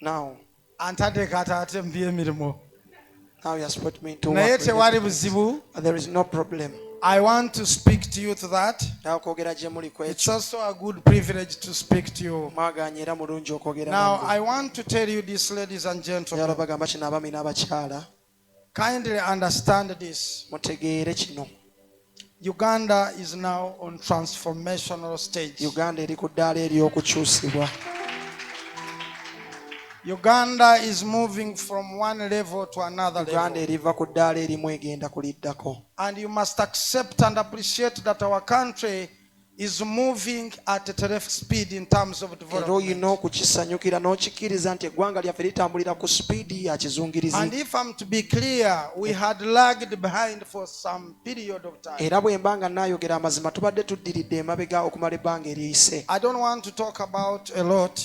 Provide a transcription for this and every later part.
Now you have put me to work. There is no problem. I want to speak to you to that. It's also a good privilege to speak to you. Now, I want to tell you this, ladies and gentlemen. Kindly understand this. Uganda is now on transformational stage. Uganda is moving from one level to another level. And you must accept and appreciate that our country is moving at a terrific speed in terms of development. And if I'm to be clear, we had lagged behind for some period of time. I don't want to talk about a lot,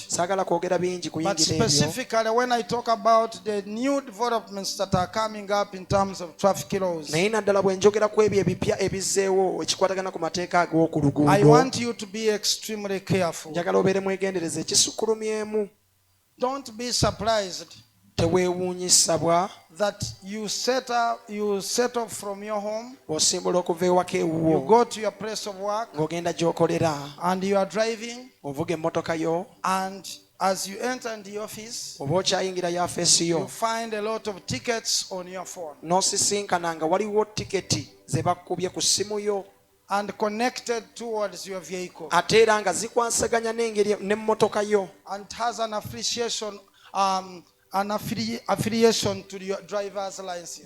but specifically when I talk about the new developments that are coming up in terms of traffic laws, I want you to be extremely careful. Don't be surprised that you set off from your home, you go to your place of work, and you are driving, and as you enter in the office, you find a lot of tickets on your phone. And connected towards your vehicle. And has an affiliation to your driver's license.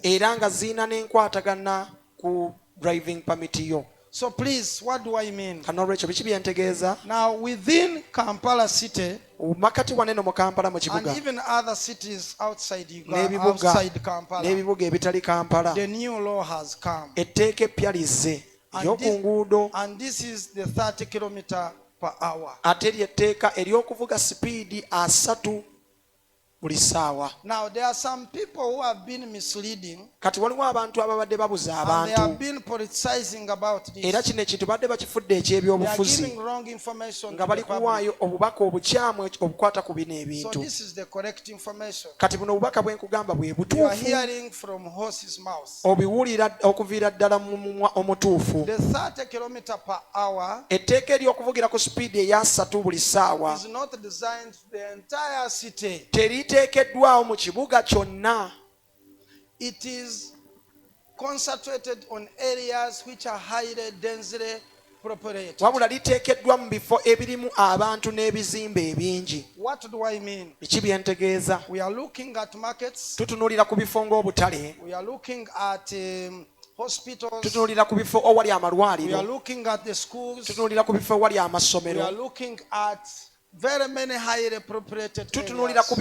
So please, what do I mean? Now within Kampala city, and even other cities outside Uganda, outside Kampala, the new law has come. And this is the 30 km per hour. Now there are some people who have been misleading, and they have been politicizing about this. They are giving wrong information to the public. So this is the correct information. You are hearing from horse's mouth. The 30 km per hour is not designed for the entire city. It is concentrated on areas which are highly densely populated. What do I mean? We are looking at markets. We are looking at hospitals. We are looking at the schools. We are looking at very many highly populated areas. So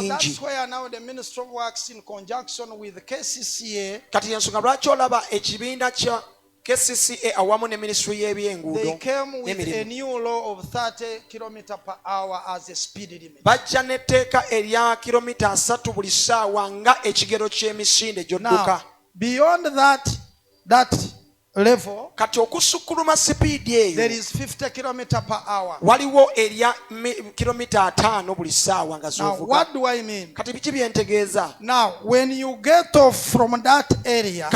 that's where now the Ministry of Works, in conjunction with the KCCA, they came with a new law of 30 km per hour as a speed limit. Now, beyond that level, there is 50 km per hour. Now, what do I mean? Now, when you get off from that area,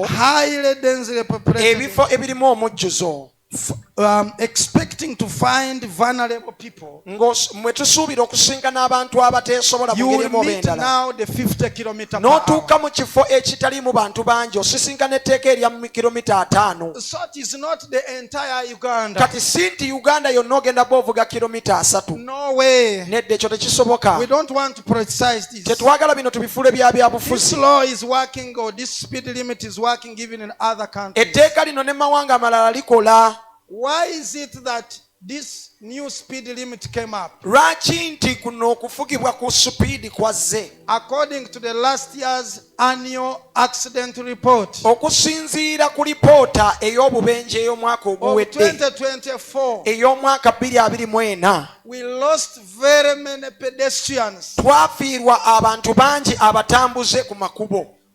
highly densely populated, expecting to find vulnerable people, you will meet now the 50 km per hour. So it is not the entire Uganda. No way. We don't want to politicize this. This law is working, or this speed limit is working even in other countries. Why is it that this new speed limit came up? According to the last year's annual accident report of 2024, we lost very many pedestrians.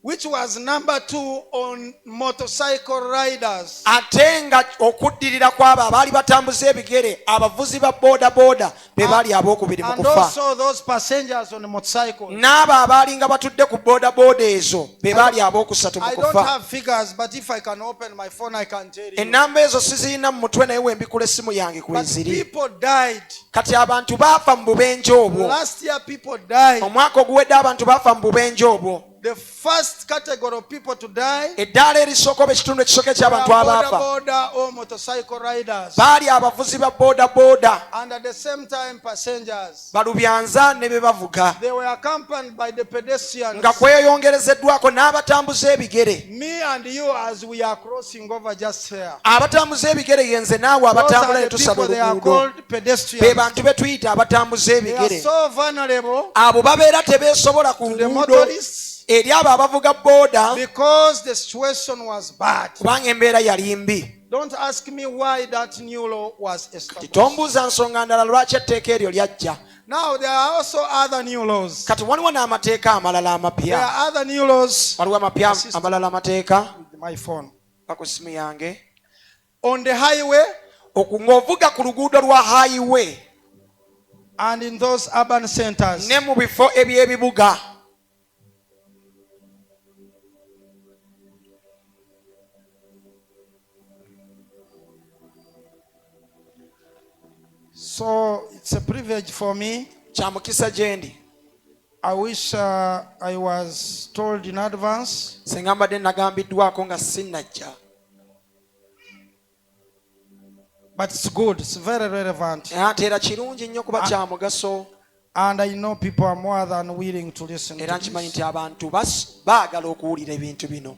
which was number 2 on motorcycle riders. Atenga okuddirira kwabo abaali batambuza ebigere abavuzi ba boda boda be baali abokubiri mu And kufa. also those passengers on motorcycles. N'abo abaali nga batudde ku boda boda ezo be baali abokusatu mu I don't kufa. have figures, but if I can open my phone, I can tell you. Ennamba ezo sizirina mu mutwe naye wembikula essimu yange But kweziri. people died. Kati abantu baafa mu bubenje obwo. Last year, people died. Omwaka oguwedde abantu baafa mu bubenje obwo. The first category of people to die Eddaala erisooka oba ekitundu ekisooka eky'abantu were abaafa boda or motorcycle riders. baali abavuzi ba boda boda, And at the same time, passengers. balubyanza ne be bavuga, They were accompanied by the pedestrians. nga kweyongerezeddwako n'abatambuza ebigere. Me and you, as we are crossing over just here. Abatambuza ebigere yenze naawe Those abatambula are ne the tusaba people, they are oluguudo. called Be pedestrians. bantu be tuyita abatambuza They are ebigere. so vulnerable Abo babeera tebeesobola ku to the nguudo motorists eri abo abavuga boda because the situation was bad. kubanga embeera yali mbi. Don't ask me why that new law was established. Titombuuza nsonga ndala lwaki etteeka eryo lyajja. Now there are also other new laws. Kati waliwo n'amateeka amalala There amapya. are other new laws. Waliwo amapya amalala amateeka My phone. ku simu yange. On the highway Ng'ovuga ku luguudo lwa highway and in those urban centers. ne mu bifo eby'ebibuga. So it's a privilege for me. Kya mukisa gye ndi. I wish I was told in advance. Singa mbadde nagambiddwako nga sinnajja. But it's good. It's very relevant. Ate era kirungi nnyo kuba kya mugaso. And I know people are more than willing to listen to Era nkimanyi this. nti abantu baagala okuwulira ebintu bino.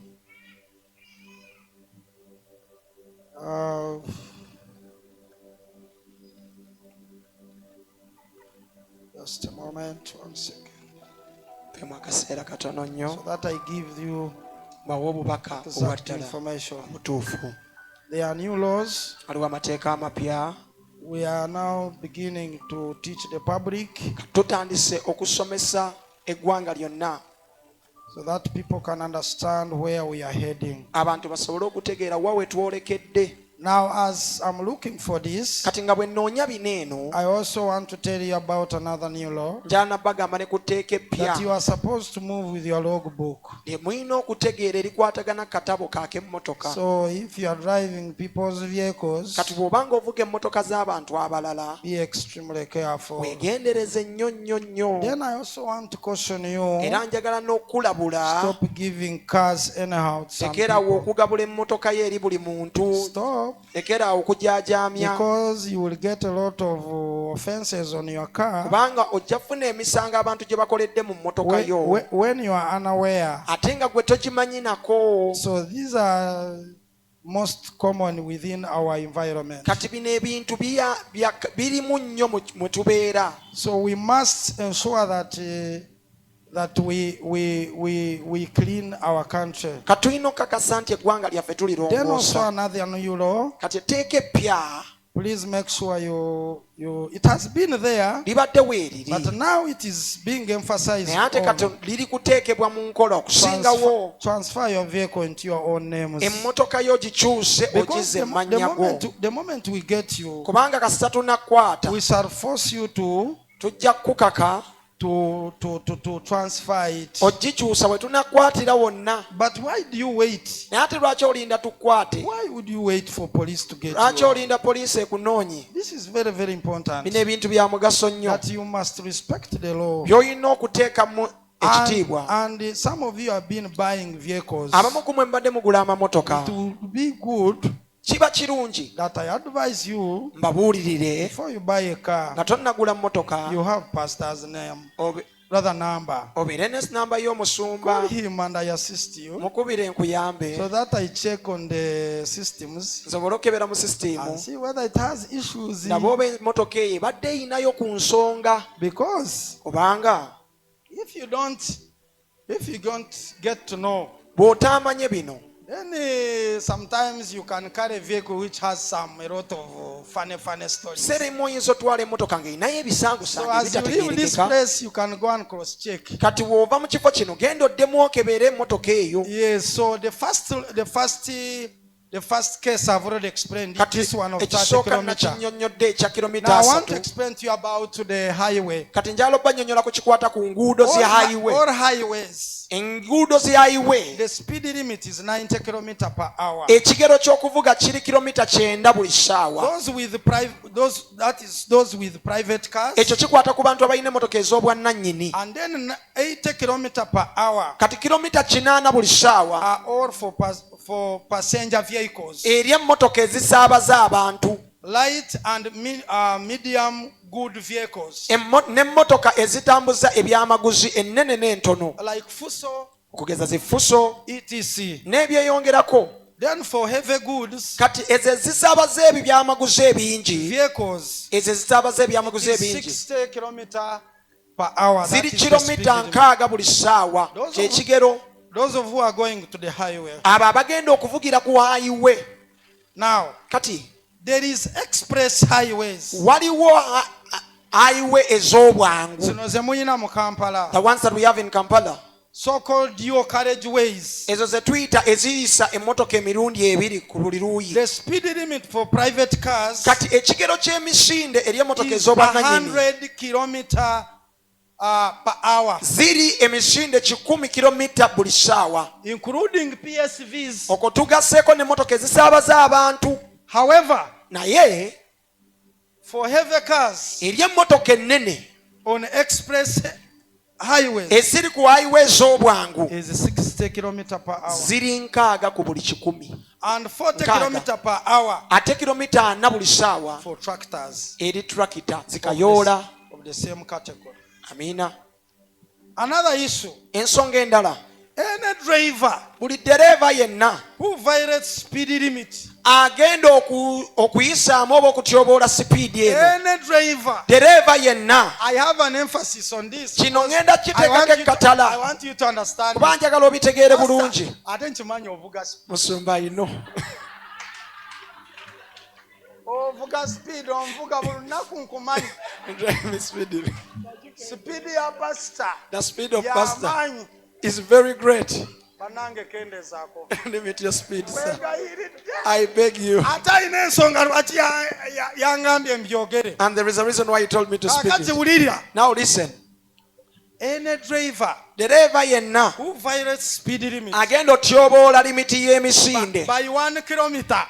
Just a moment, 1 second. Pemu akaseera katono nnyo So that I give you bawe obubaka exact obwaddala information. obutuufu. There are new laws. Waliwo amateeka amapya. We are now beginning to teach the public Tutandise okusomesa eggwanga lyonna so that people can understand where we are heading. abantu basobole okutegeera wa we twolekedde. Now, as I'm looking for this, Kati nga bwe nnoonya bino eno I also want to tell you about another new law njala nabagamba ne ku tteeka that you eppya are supposed to move with your logbook. lye mulina okutegeera erikwatagana katabo k'emmotoka. So if you are driving people's vehicles, Kati bw'obanga ovuga emmotoka z'abantu abalala be extremely careful. weegendereze nnyo nnyo nnyo. Then I also want to caution you, Era njagala n'okulabula stop giving cars anyhow to some lekeraawo people. okugabula emmotoka ye eri buli muntu. Stop, Lekeraawo okujajaamya because you will get a lot of offenses on your car kubanga ojja kufuna emisango abantu gye bakoledde mu mmotoka yo when you are unaware. ate nga gwe togimanyi nako. So these are most common within our environment. Kati bino ebintu birimu nnyo mwe tubeera. So we must ensure that we clean our country. Kati tulina okukakasa nti eggwanga lyaffe Then also tulirongoosa. another new law. Kati etteeka eppya Please make sure you it has been there, libadde weeriri but now it is being emphasized naye ate kati on liri kuteekebwa mu nkola okusingawo. transfer your vehicle into your own names. Emmotoka yo gikyuse Because ogize emmanya go. the moment we get you, Kubanga kasita tunakwata we shall force you to tujja kukaka transfer it. ogikyusa bwe tunakwatira wonna. But why do you wait? Naye ate lwaki olinda tukwate? Why would you wait for police to get Lwaki you? olinda poliisi ekunoonye? This is very, very important. Bino ebintu bya mugaso nnyo That you must respect the law. by'olina okuteekamu ekitiibwa. And some of you have been buying vehicles. Abamu ku mwe mbadde mugula amamotoka. It would be good Kiba kirungi that I advise you, mbabuulirire before you buy a car, nga tonnagula mmotoka you have pastor's name, rather number. obeere ne namba y'omusumba, Call him and I assist you, mukubire nkuyambe so that I check on the systems nsobole okebera mu and sisitiimu see whether it has issues. nabo oba emmotoka eyo ebadde eyinayo ku nsonga. Because Kubanga if you don't get to know bw'otaamanye bino Then sometimes you can carry a vehicle which has a lot of funny stories. So as you leave this place, you can go and cross check. Yes, so the first case I've already explained. This one of 30 kilometers. Now I want to explain to you about the highway. All highways. The speed limit is 90 kilometers per hour. Those with private cars. And then 80 kilometers per hour are all for passenger vehicles. Light and medium good vehicles. Like Fuso, etc. Then for heavy goods, vehicles, it is 60 kilometers per hour. Those of who are going to the highway. Now, there is express highways. The ones that we have in Kampala. So-called dual carriageways. The speed limit for private cars is 100 kilometers per hour. Including PSVs. However, for heavy cars on express highways is 60 kilometers per hour and 40 kilometers per hour for tractors of the same category. Another issue. Any driver who violates speed limit. Any driver. I have an emphasis on this. I want you to understand. Musumba, you know. Ovuga speed onvuga bulunaku nkumanyi. Speed ya pastor. The speed of pastor is very great. Limit your speed, sir. I beg you. And there is a reason why you told me to speak it. Now listen. Any driver who violates speed limit by 1 kilometer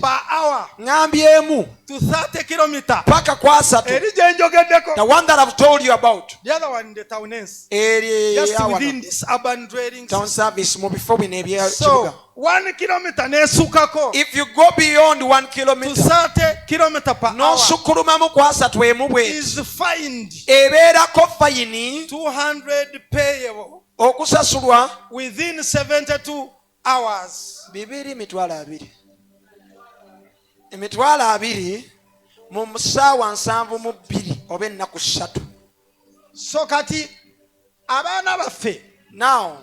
per hour to 30 kilometers. The one that I've told you about. The other one in the towns. Just within this urban dwellings. Town service before we so 1 kilometer if you go beyond 1 kilometer to 30 kilometers per hour is fined 200 payable within 72 hours. Emitwalo abiri mu ssaawa 72 oba ennaku 3. So kati abaana baffe now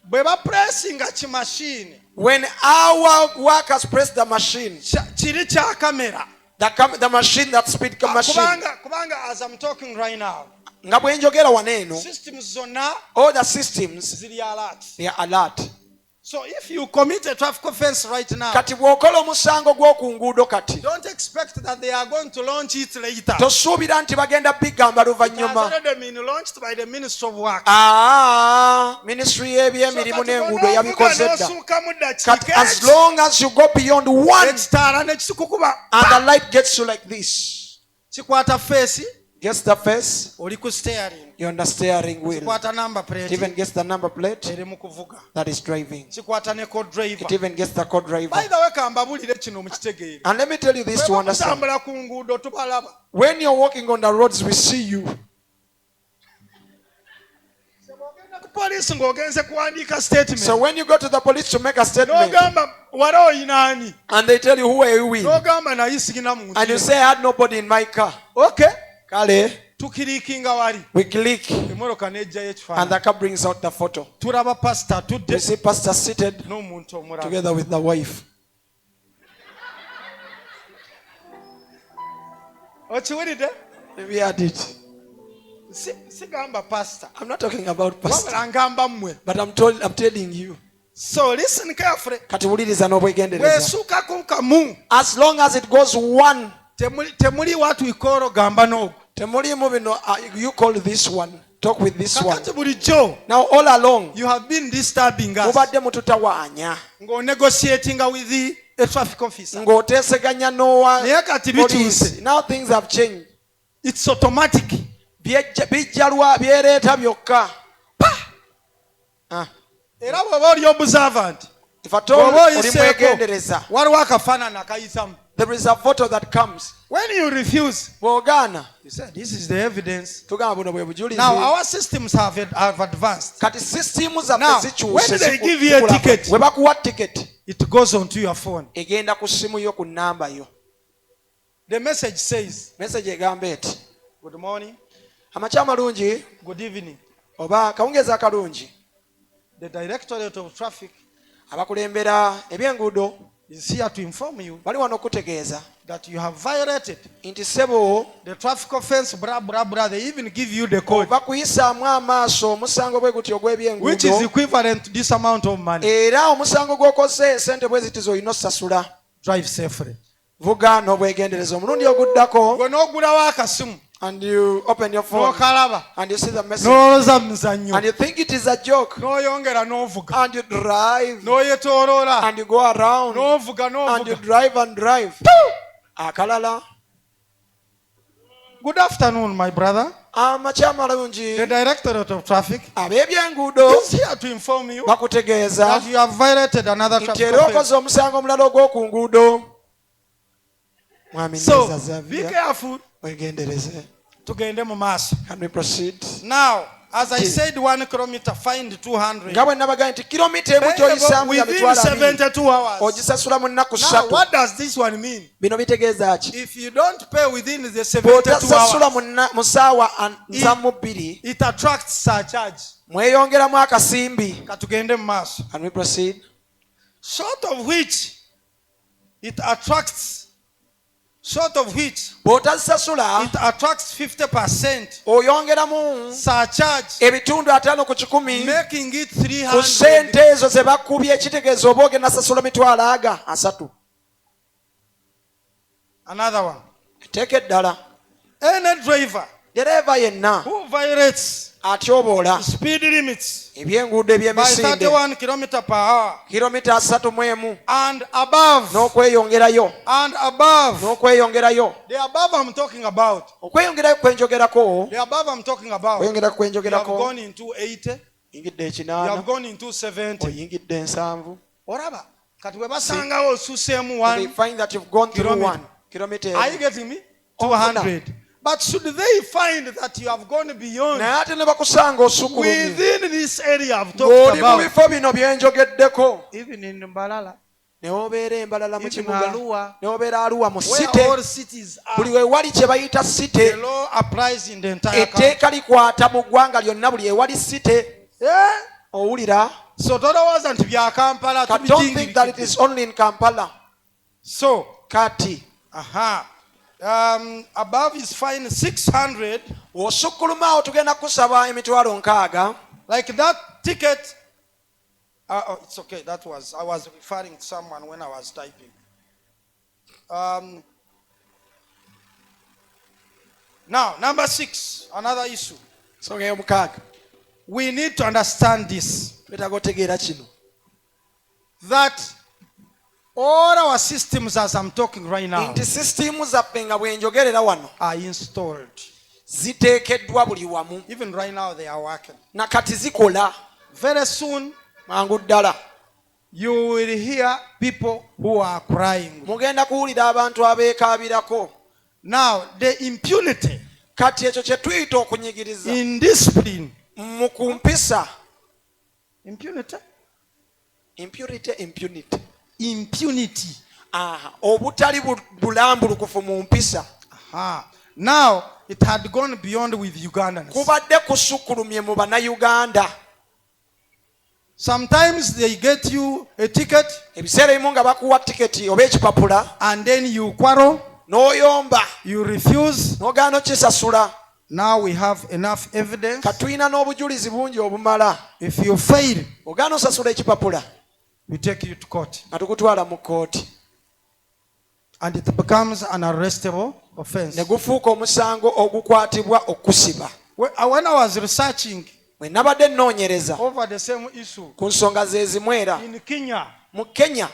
bwe ba pressinga ki machine, when our workers press the machine, kiri kya camera, the machine, that speed machine, kubanga as I'm talking right now, nga bwe njogera waneeno, systems zonna, all the systems ziri alert, they are alert. So if you commit a traffic offense right now, kati bw'okola omusango gw'oku nguudo kati, don't expect that they are going to launch it later. Tosuubira nti bagenda bigamba luvannyuma. It has already been launched by the Ministry of Work. Ministry y'ebyemirimu n'enguudo yabikoze dda. Kati as long as you go beyond 1 and the light gets you like this, kikwata face, gets the face, oli ku steering, you're on the steering wheel. Kikwata number plate, it even gets the number plate, eri mu kuvuga, that is driving. Kikwata ne co-driver, it even gets the co-driver. By the way, kambabulire kino mukitegeere. And let me tell you this to understand. Ku nguudo tubalaba. When you're walking on the roads, we see you. So when you go to the police to make a statement, and they tell you, who are you with? And you say, I had nobody in my car. Okay. Kale. tukirikinga wali we click emoroka nejjayo and ekifaananyi the car brings out the photo. tulaba pastor We tudde see pastor seated n'omuntu omulala together with the wife. okiwulidde We had it. sigamba pastor I'm not talking about pastor, wabula ngamba mmwe but I'm telling you. so listen carefully Kati wuliriza n'obwegendereza. bwesuukako kamu As long as it goes one, temuli watu ikoro gamba n'ogwo temulimu bino, you call this one, talk with this one. kakati bulijjo Now all along, you have been disturbing us mubadde mututawaanya, ng'onegotiatinga with a traffic officer ng'oteeseganya naye kati police. bituuse Now things have changed. it's automatic Bijjalwa byereeta byokka. era bw'oba oli observant If at all bw'oba oli oyiseeko mwegendereza, waliwo akafaanana akayitamu there is a photo that comes. when you refuse Bw'ogaana, you say this is the evidence tugamba buno bwe bujulizi. now our systems have advanced Kati sisitimu Now, zaffe when they give you a zikyuse. ticket, Bwe bakuwa ticket, it goes onto your phone egenda ku ssimu yo, ku nnamba yo. the message says Message egamba eti, good morning amakya amalungi good evening oba kawungeezi akalungi. the directorate of traffic Abakulembera ebyenguudo is here to inform you bali wano okutegeeza that you have violated nti ssebo the traffic offense blah blah blah they even give you the code oba kuyisaamu amaaso omusango bwe guti which is ogw'ebyenguudo, equivalent to this amount of money era omusango gw'okoze sente bwe ziti z'olina osasula. drive safely Vuga n'obwegendereza. Omulundi oguddako, gwe n'ogulawo akasimu and you open your phone n'okalaba and you see the message n'olowooza muzannyo and you think it is a joke, n'oyongera n'ovuga and you drive n'oyetooloola and you go around n'ovuga and you n'ovuga drive and drive. Akalala, good afternoon my brother amakya amalungi, the directorate of traffic ab'ebyenguudo is here to inform you bakutegeeza that you have violated another nti traffic era offense. okoze omusango omulala ogw'oku nguudo. Mwami So Neza be Zavia, careful wegendereze. tugende mu maaso Can we proceed? now as I said 1 kilometer fined 200 Nga bwe nabagambye nti kilomita emu gy'oyisaamu ya within mitwalo abiri 72 hours. ogisasula mu nnaku Now ssatu. what does this one mean? Bino bitegeeza ki? If you don't pay within the 72 bw'otasasula hours, mu ssaawa nsamu bbiri, it attracts surcharge. mweyongeramu akasimbi. Katugende mu maaso. Can we proceed? Short of which bw'otazisasula it attracts 50% oyongeramu surcharge, ebitundu 5 ku 10 making it ku 300. ssente ezo ze bakubye, ekitegeeza oba ogenda sasula mitwalo aga 3. Another one. Teeka eddala, Any driver dereeva yenna who violates atyoboola speed limits ebyenguudo by eby'emisinde 31 km per hour kilomita 31 and above, n'okweyongerayo, the above I'm talking about, okweyongerayo kwenjogerako, the above I'm talking about, okweyongera you have kwenjogerako, gone into 80, oyingidde you have 8, gone into 70. oyingidde 7. Oraba, kati bwe basangawo osuseemu They 1, find that you've gone through Kilometer. 1 kilometer. are you getting me? Ofuna. 200. But should they find that you have gone beyond Naye ate ne bakusanga osukulumye within this area I've talked ng'oli mu about, bifo bino bye njogeddeko, even in Mbalala, ne obeera embalala mu even kibuga, Arua, ne obeera Arua mu where site, all cities buli are, we wali kye bayita the site, law applies in the entire country. etteeka likwata mu ggwanga lyonna buli ewali site. Yeah? Owulira? So tolowooza nti bya Kampala Kati don't think that it is only in Kampala. So, Kati above is fine 600. osukkulumaawo tugenda kusaba emitwalo 6. Like that ticket. It's okay. I was referring to someone when I was typing. Now, number 6, another issue. Ensonga ey'omukaaga, We need to understand this. twetaaga otegeera kino, That all our systems, as I'm talking right now, nti sisitimu zaffe nga bwe njogerera wano are installed. ziteekeddwa buli wamu, Even right now, they are working. na kati zikola. Very soon, Mangu ddala you will hear people who are crying. mugenda kuwulira abantu abeekaabirako. Now, the impunity, Kati ekyo kye tuyita okunyigiriza indiscipline, mu kumpisa, impunity, impunity, obutali bulambulukufu mu mpisa. Now it had gone beyond with Ugandans. kubadde kusukulumye mu bannayuganda. Sometimes they get you a ticket Ebiseera ebimu nga bakuwa tiketi oba ekipapula and then you quarrel, n'oyomba you refuse. n'ogaana okisasula. Now we have enough evidence. Katulina n'obujulizi bungi obumala. If you fail, Ogaana osasula ekipapula we take you to court. nga tukutwala mu kooti. And it becomes an arrestable offense. Ne gufuuka omusango ogukwatibwa okusiba. When I was researching Bwe nabadde nnoonyereza over the same issue ku nsonga ze zimwera in Kenya, mu Kenya,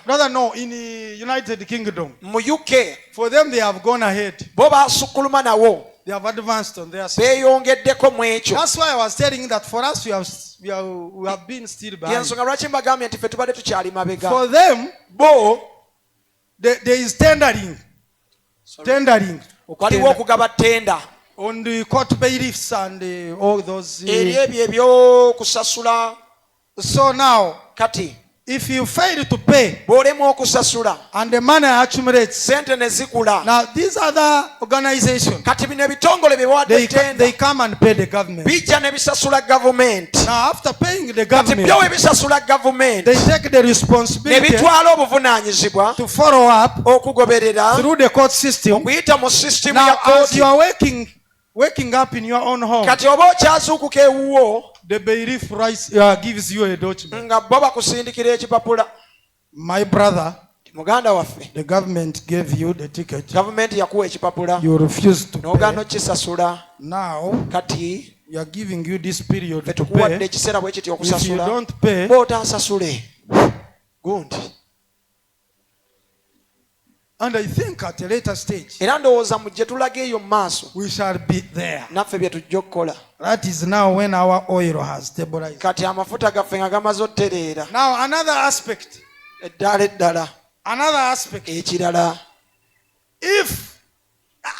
in the United Kingdom, mu UK, for them they have gone ahead. bo baasukkuluma nawo They have advanced on their side. beeyongeddeko mu ekyo. That's why I was telling that for us we have been still behind. Yensonga lwaki mbagambye nti ffe tubadde tukyali mabega. For them, Bo there is tendering waliwo okugaba ttenda on the court bailiffs and all those. eri ebyo ebyokusasula. So now, Kati if you fail to pay bw'olema okusasula and the money accumulates, sente ne zikula, now these other organizations, kati bino ebitongole bye bawadde ttenda they come and pay the government. bijja ne bisasula gavumenti. Now after paying the Kati government, byo we bisasula gavumenti they take the ne responsibility bitwala obuvunaanyizibwa to follow up okugoberera through the court system. okuyita mu sisitimu ya Now as you kooti. are waking up in your own home, Kati oba okyazuukuka ewuwo the bailiff gives you a document. nga bo bakusindikira ekipapula. My brother, Muganda waffe, the government gave you the ticket. gavumenti yakuwa ekipapula You refused to n'ogaana pay. okisasula. Now Kati we are giving you this period ffe to tukuwadde pay. ekiseera bwe kiti If you okusasula. don't pay, Bw'otaasasule gundi. and I think at a later stage Era ndowooza mu gye tulaga eyo mu maaso we shall be there. naffe bye tujja okukola. That is now when our oil has stabilized. Kati amafuta gaffe nga gamaze ottereera. Now another aspect, Eddaala ekirala, if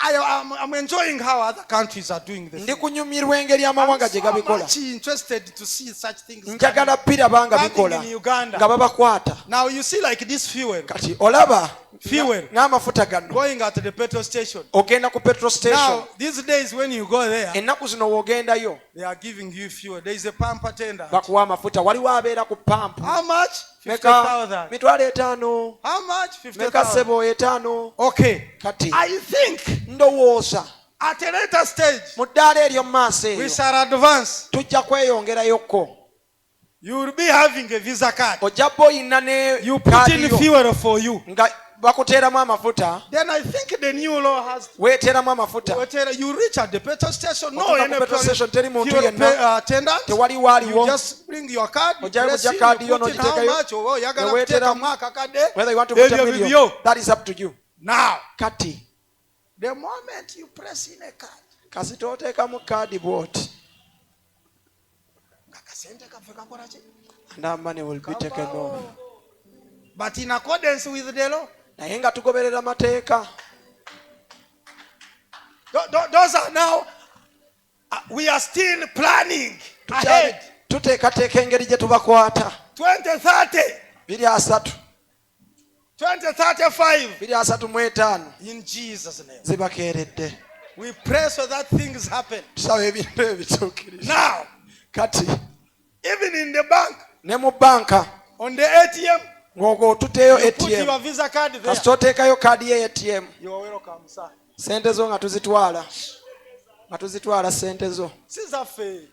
I'm enjoying how other countries are doing this. ndi kunyumirwa engeri amawanga gye I'm so gabikola. much interested to see such things. Njagala biraba nga bikola Happening in Uganda. nga babakwata. Now you see like this fuel Kati olaba Fuel. ng'amafuta gano going at the petrol station. ogenda ku petrol station. Now these days when you go there, Ennaku zino w'ogendayo they are giving you fuel. There is a pump attendant. bakuwa amafuta. Waliwo abeera ku pampu. How much? Meka 50,000. mitwalo 5. How much? Meka 50,000. ssebo 5. Okay. Kati I think ndowooza at a later stage mu ddaala eryo mu maaso we eyo shall advance. tujja kweyongerayokko. You will be having a visa card. ojja bba oyina ne You put in kaadi yo fuel for you. nga bakuteeramu amafuta. Then I think the new law has Weeteeramu amafuta. you reach at the petrol station. No, Otuuka any ku petrol station teri muntu fuel yenna. attendant. Tewaliwo You aliwo. just bring your card. You Ojjayo press kujja in, kaadi yo you put in how n'ogiteekayo. much. Oh, you're gonna Weweeteramu. take a mark akade. Whether you want to put a Ebyo video, bibyo. that is up to you. Now, Kati the moment you press in a card, kasita oteekamu kaadi bw'oti, akasente kaffe kakola ki? and that money will be taken off. But in accordance with the law, Naye nga tugoberera mateeka. those are now, we are still planning Tukyali ahead. tuteekateeka engeri gye tubakwata. 2030, 23, 2035, 35 in Jesus' name. zibakeeredde. We pray so that things happen. Tusaba ebintu ebituukirize. Now, Kati even in the bank, ne mu banka on the ATM, ng'otuteeyo you put ATM. your visa card there. Kasita oteekayo kaadi ye ATM. You are welcome, sir. Sente zo nga tuzitwala sente zo. Sizaffe.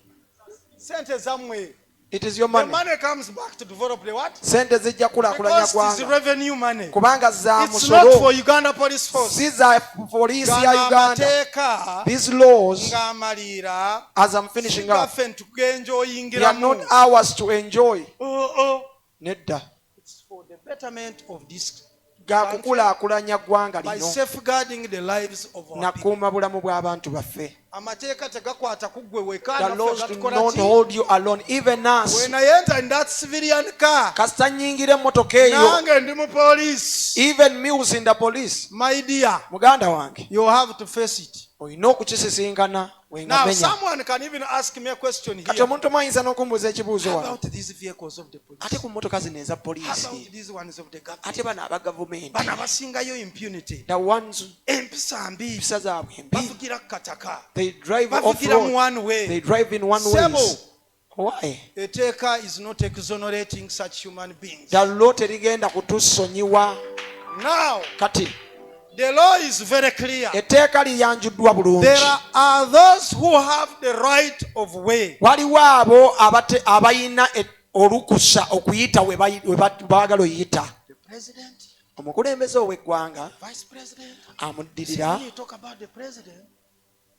Sente zamwe. It is your The money. money comes back to develop the what? Sente zijja kulaakulanya Because it is ggwanga revenue money. kubanga za It's not for musolo, Uganda Police Force. si za poliisi ya Uganda. Amateeka These laws, ng'amalira as I'm finishing up, sigaffe ntugenjoyingiramu. they are not ours to enjoy. Nedda, It's for the betterment of this ga country kukulaakulanya ggwanga by lino safeguarding the lives of our people. nakuuma bulamu bw'abantu baffe. amateeka tegakwata ku ggwe weka The laws do not hold you alone. Even us. when I enter in that civilian car Kasita nyingire emmotoka eyo. nange ndi mu police Even me who's in the police. my dear Muganda wange. you have to face it. Olina okukisisinkana Now wengamenya. someone can even ask me a question Kati here omuntu mwayinza n'okumbuuza ekibuuzo wano. about these vehicles of the police. Ate ku mmotoka zino eza How about poliisi. these ones of the government? Ate bano aba gavumenti. Bano abasingayo impunity. The ones Empisa mbi. empisa zaabwe mbi. Bavugira kataka. They drive Bavugira mu off-road. one way. They drive in one Sebo. way. Why? Eteeka is not exonerating such human beings. The law terigenda kutusonyiwa. Now, Kati the law is very clear. etteeka liyanjuddwa bulungi. There are those who have the right of way. Waliwo abo abayina olukusa okuyita we baagala oyita. The president, Omukulembeze ow'eggwanga vice president. amuddirira. When you talk about the president,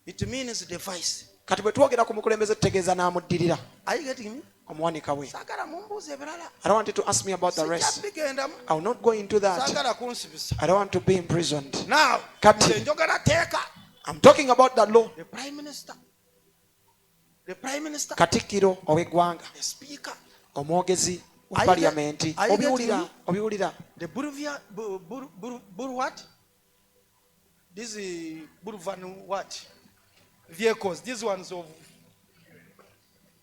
it means the vice. Kati bwe twogera ku mukulembeze tutegeeza n'amuddirira. Are you getting me? Omuwanika we. Sagala mumbuuze ebirala. I don't want you to ask me about the rest. Sijja bigendamu. I will not go into that. Sagala kunsibisa. I don't want to be imprisoned. Now, Kati. nze njogera teeka. I'm talking about the law. The prime minister. The prime minister. Katikkiro ow'eggwanga. The speaker. Omwogezi wa Are you parliamenti. are you getting Obiwulira? me? Obiwulira? The Buru what? This is Buruvan what? Vehicles. These ones of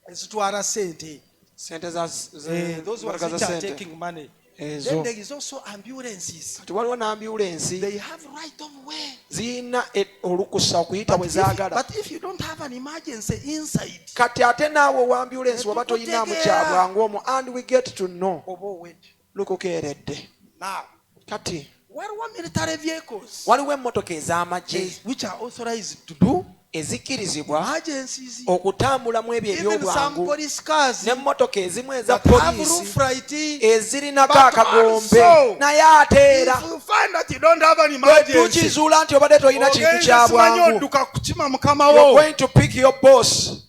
ezitwala sente. Sente za Those ones motoka which za are sente. taking money. Then Ezo. there is also ambulances. Kati waliwo n'ambulensi. They have right of way. Ziyina olukusa okuyita bwe zaagala. But if you don't have an emergency inside, Kati ate naawe owa ambulensi waba toyinaamu kyabwangu omwo and we get to know. oba owedde. Lukukeeredde. Now, Kati waliwo military vehicles waliwo emmotoka ez'amagye which are authorized to do ezikkirizibwa emergencies. okutambulamu ebyo Even some ebyobwangu. police cars N'emmotoka ezimu eza that have poliisi roof right. ezirinako But akagombe. also, Naye ate era If you find that you don't have an bwe emergency, tukizuula nti obadde tolina kintu ogenze simanyi kyabwangu, odduka kukima mukama you're wo. going to pick your boss.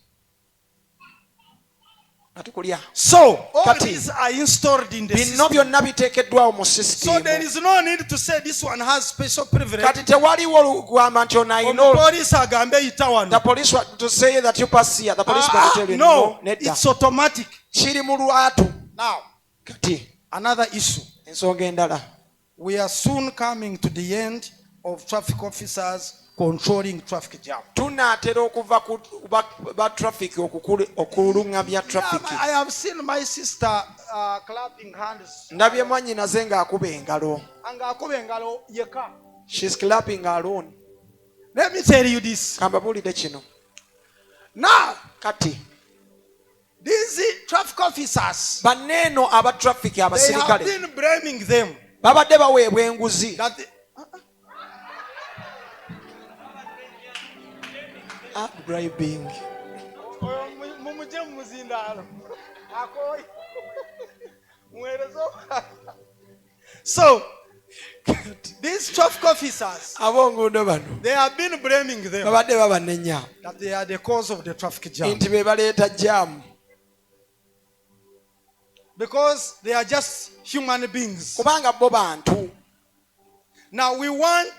Atukulya. So all Kati. these are installed in the Bino system. byonna biteekeddwawo mu So sisitimu. there is no need to say this one has special privilege. Kati tewaliwo lugamba nti ono ayina Police agambe yita wano. the police to say that you pass here. The police can tell you No, nedda. it's automatic. Kiri mu lwatu. Now, Kati another issue. ensonga endala. We are soon coming to the end of traffic officers controlling traffic jam. Tunaatera okuva ku ba traffic okuluŋŋamya traffic. I have seen my sister clapping hands. Ndabye mwannyinaze ng'akuba engalo. Angaakuba engalo yeka. She's clapping alone. Let me tell you this. Kambabuulire kino. Now, Kati these traffic officers, banneeno aba traffic they have abasirikale been blaming them babadde baweebwa enguzi. that they, Bribing. mumuje mu muzindaalo. Akooye. Muweereze. So, these traffic officers, Ab'onguudo bano they have been blaming them babadde babanenya that they are the cause of the traffic jam. nti be baleeta jaamu Because they are just human beings. kubanga bo bantu. Now we want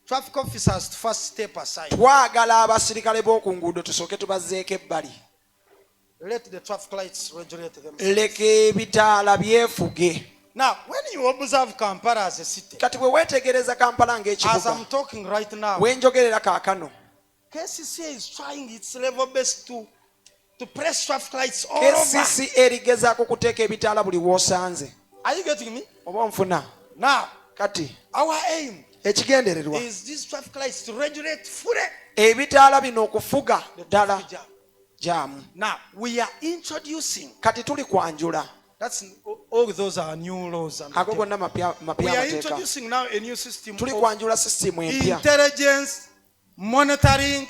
traffic officers to first step aside. Twagala abasirikale b'oku nguudo tusooke tubazzeeko ebbali. Let the traffic lights regulate them. Leka ebitaala byefuge. Now, when you observe Kampala as a city, Kati bwe weetegereza Kampala as ng'ekibuga I'm talking right now, wenjogerera kaakano, KCCA is trying its level best to press traffic lights all over. KCC erigezaako kuteeka ebitaala buli w'osanze. Are you getting me? Oba nfuna. Now, Kati our aim ekigendererwa is these traffic lights to regulate fully ebitaala bino okufuga the ddala traffic jam. jaamu. Now, we are introducing, Kati tuli kwanjula. that's all those are new laws. And Ago gonna mapya we are amateeka. introducing now a new system Tuli of kwanjula sisitimu empya intelligence monitoring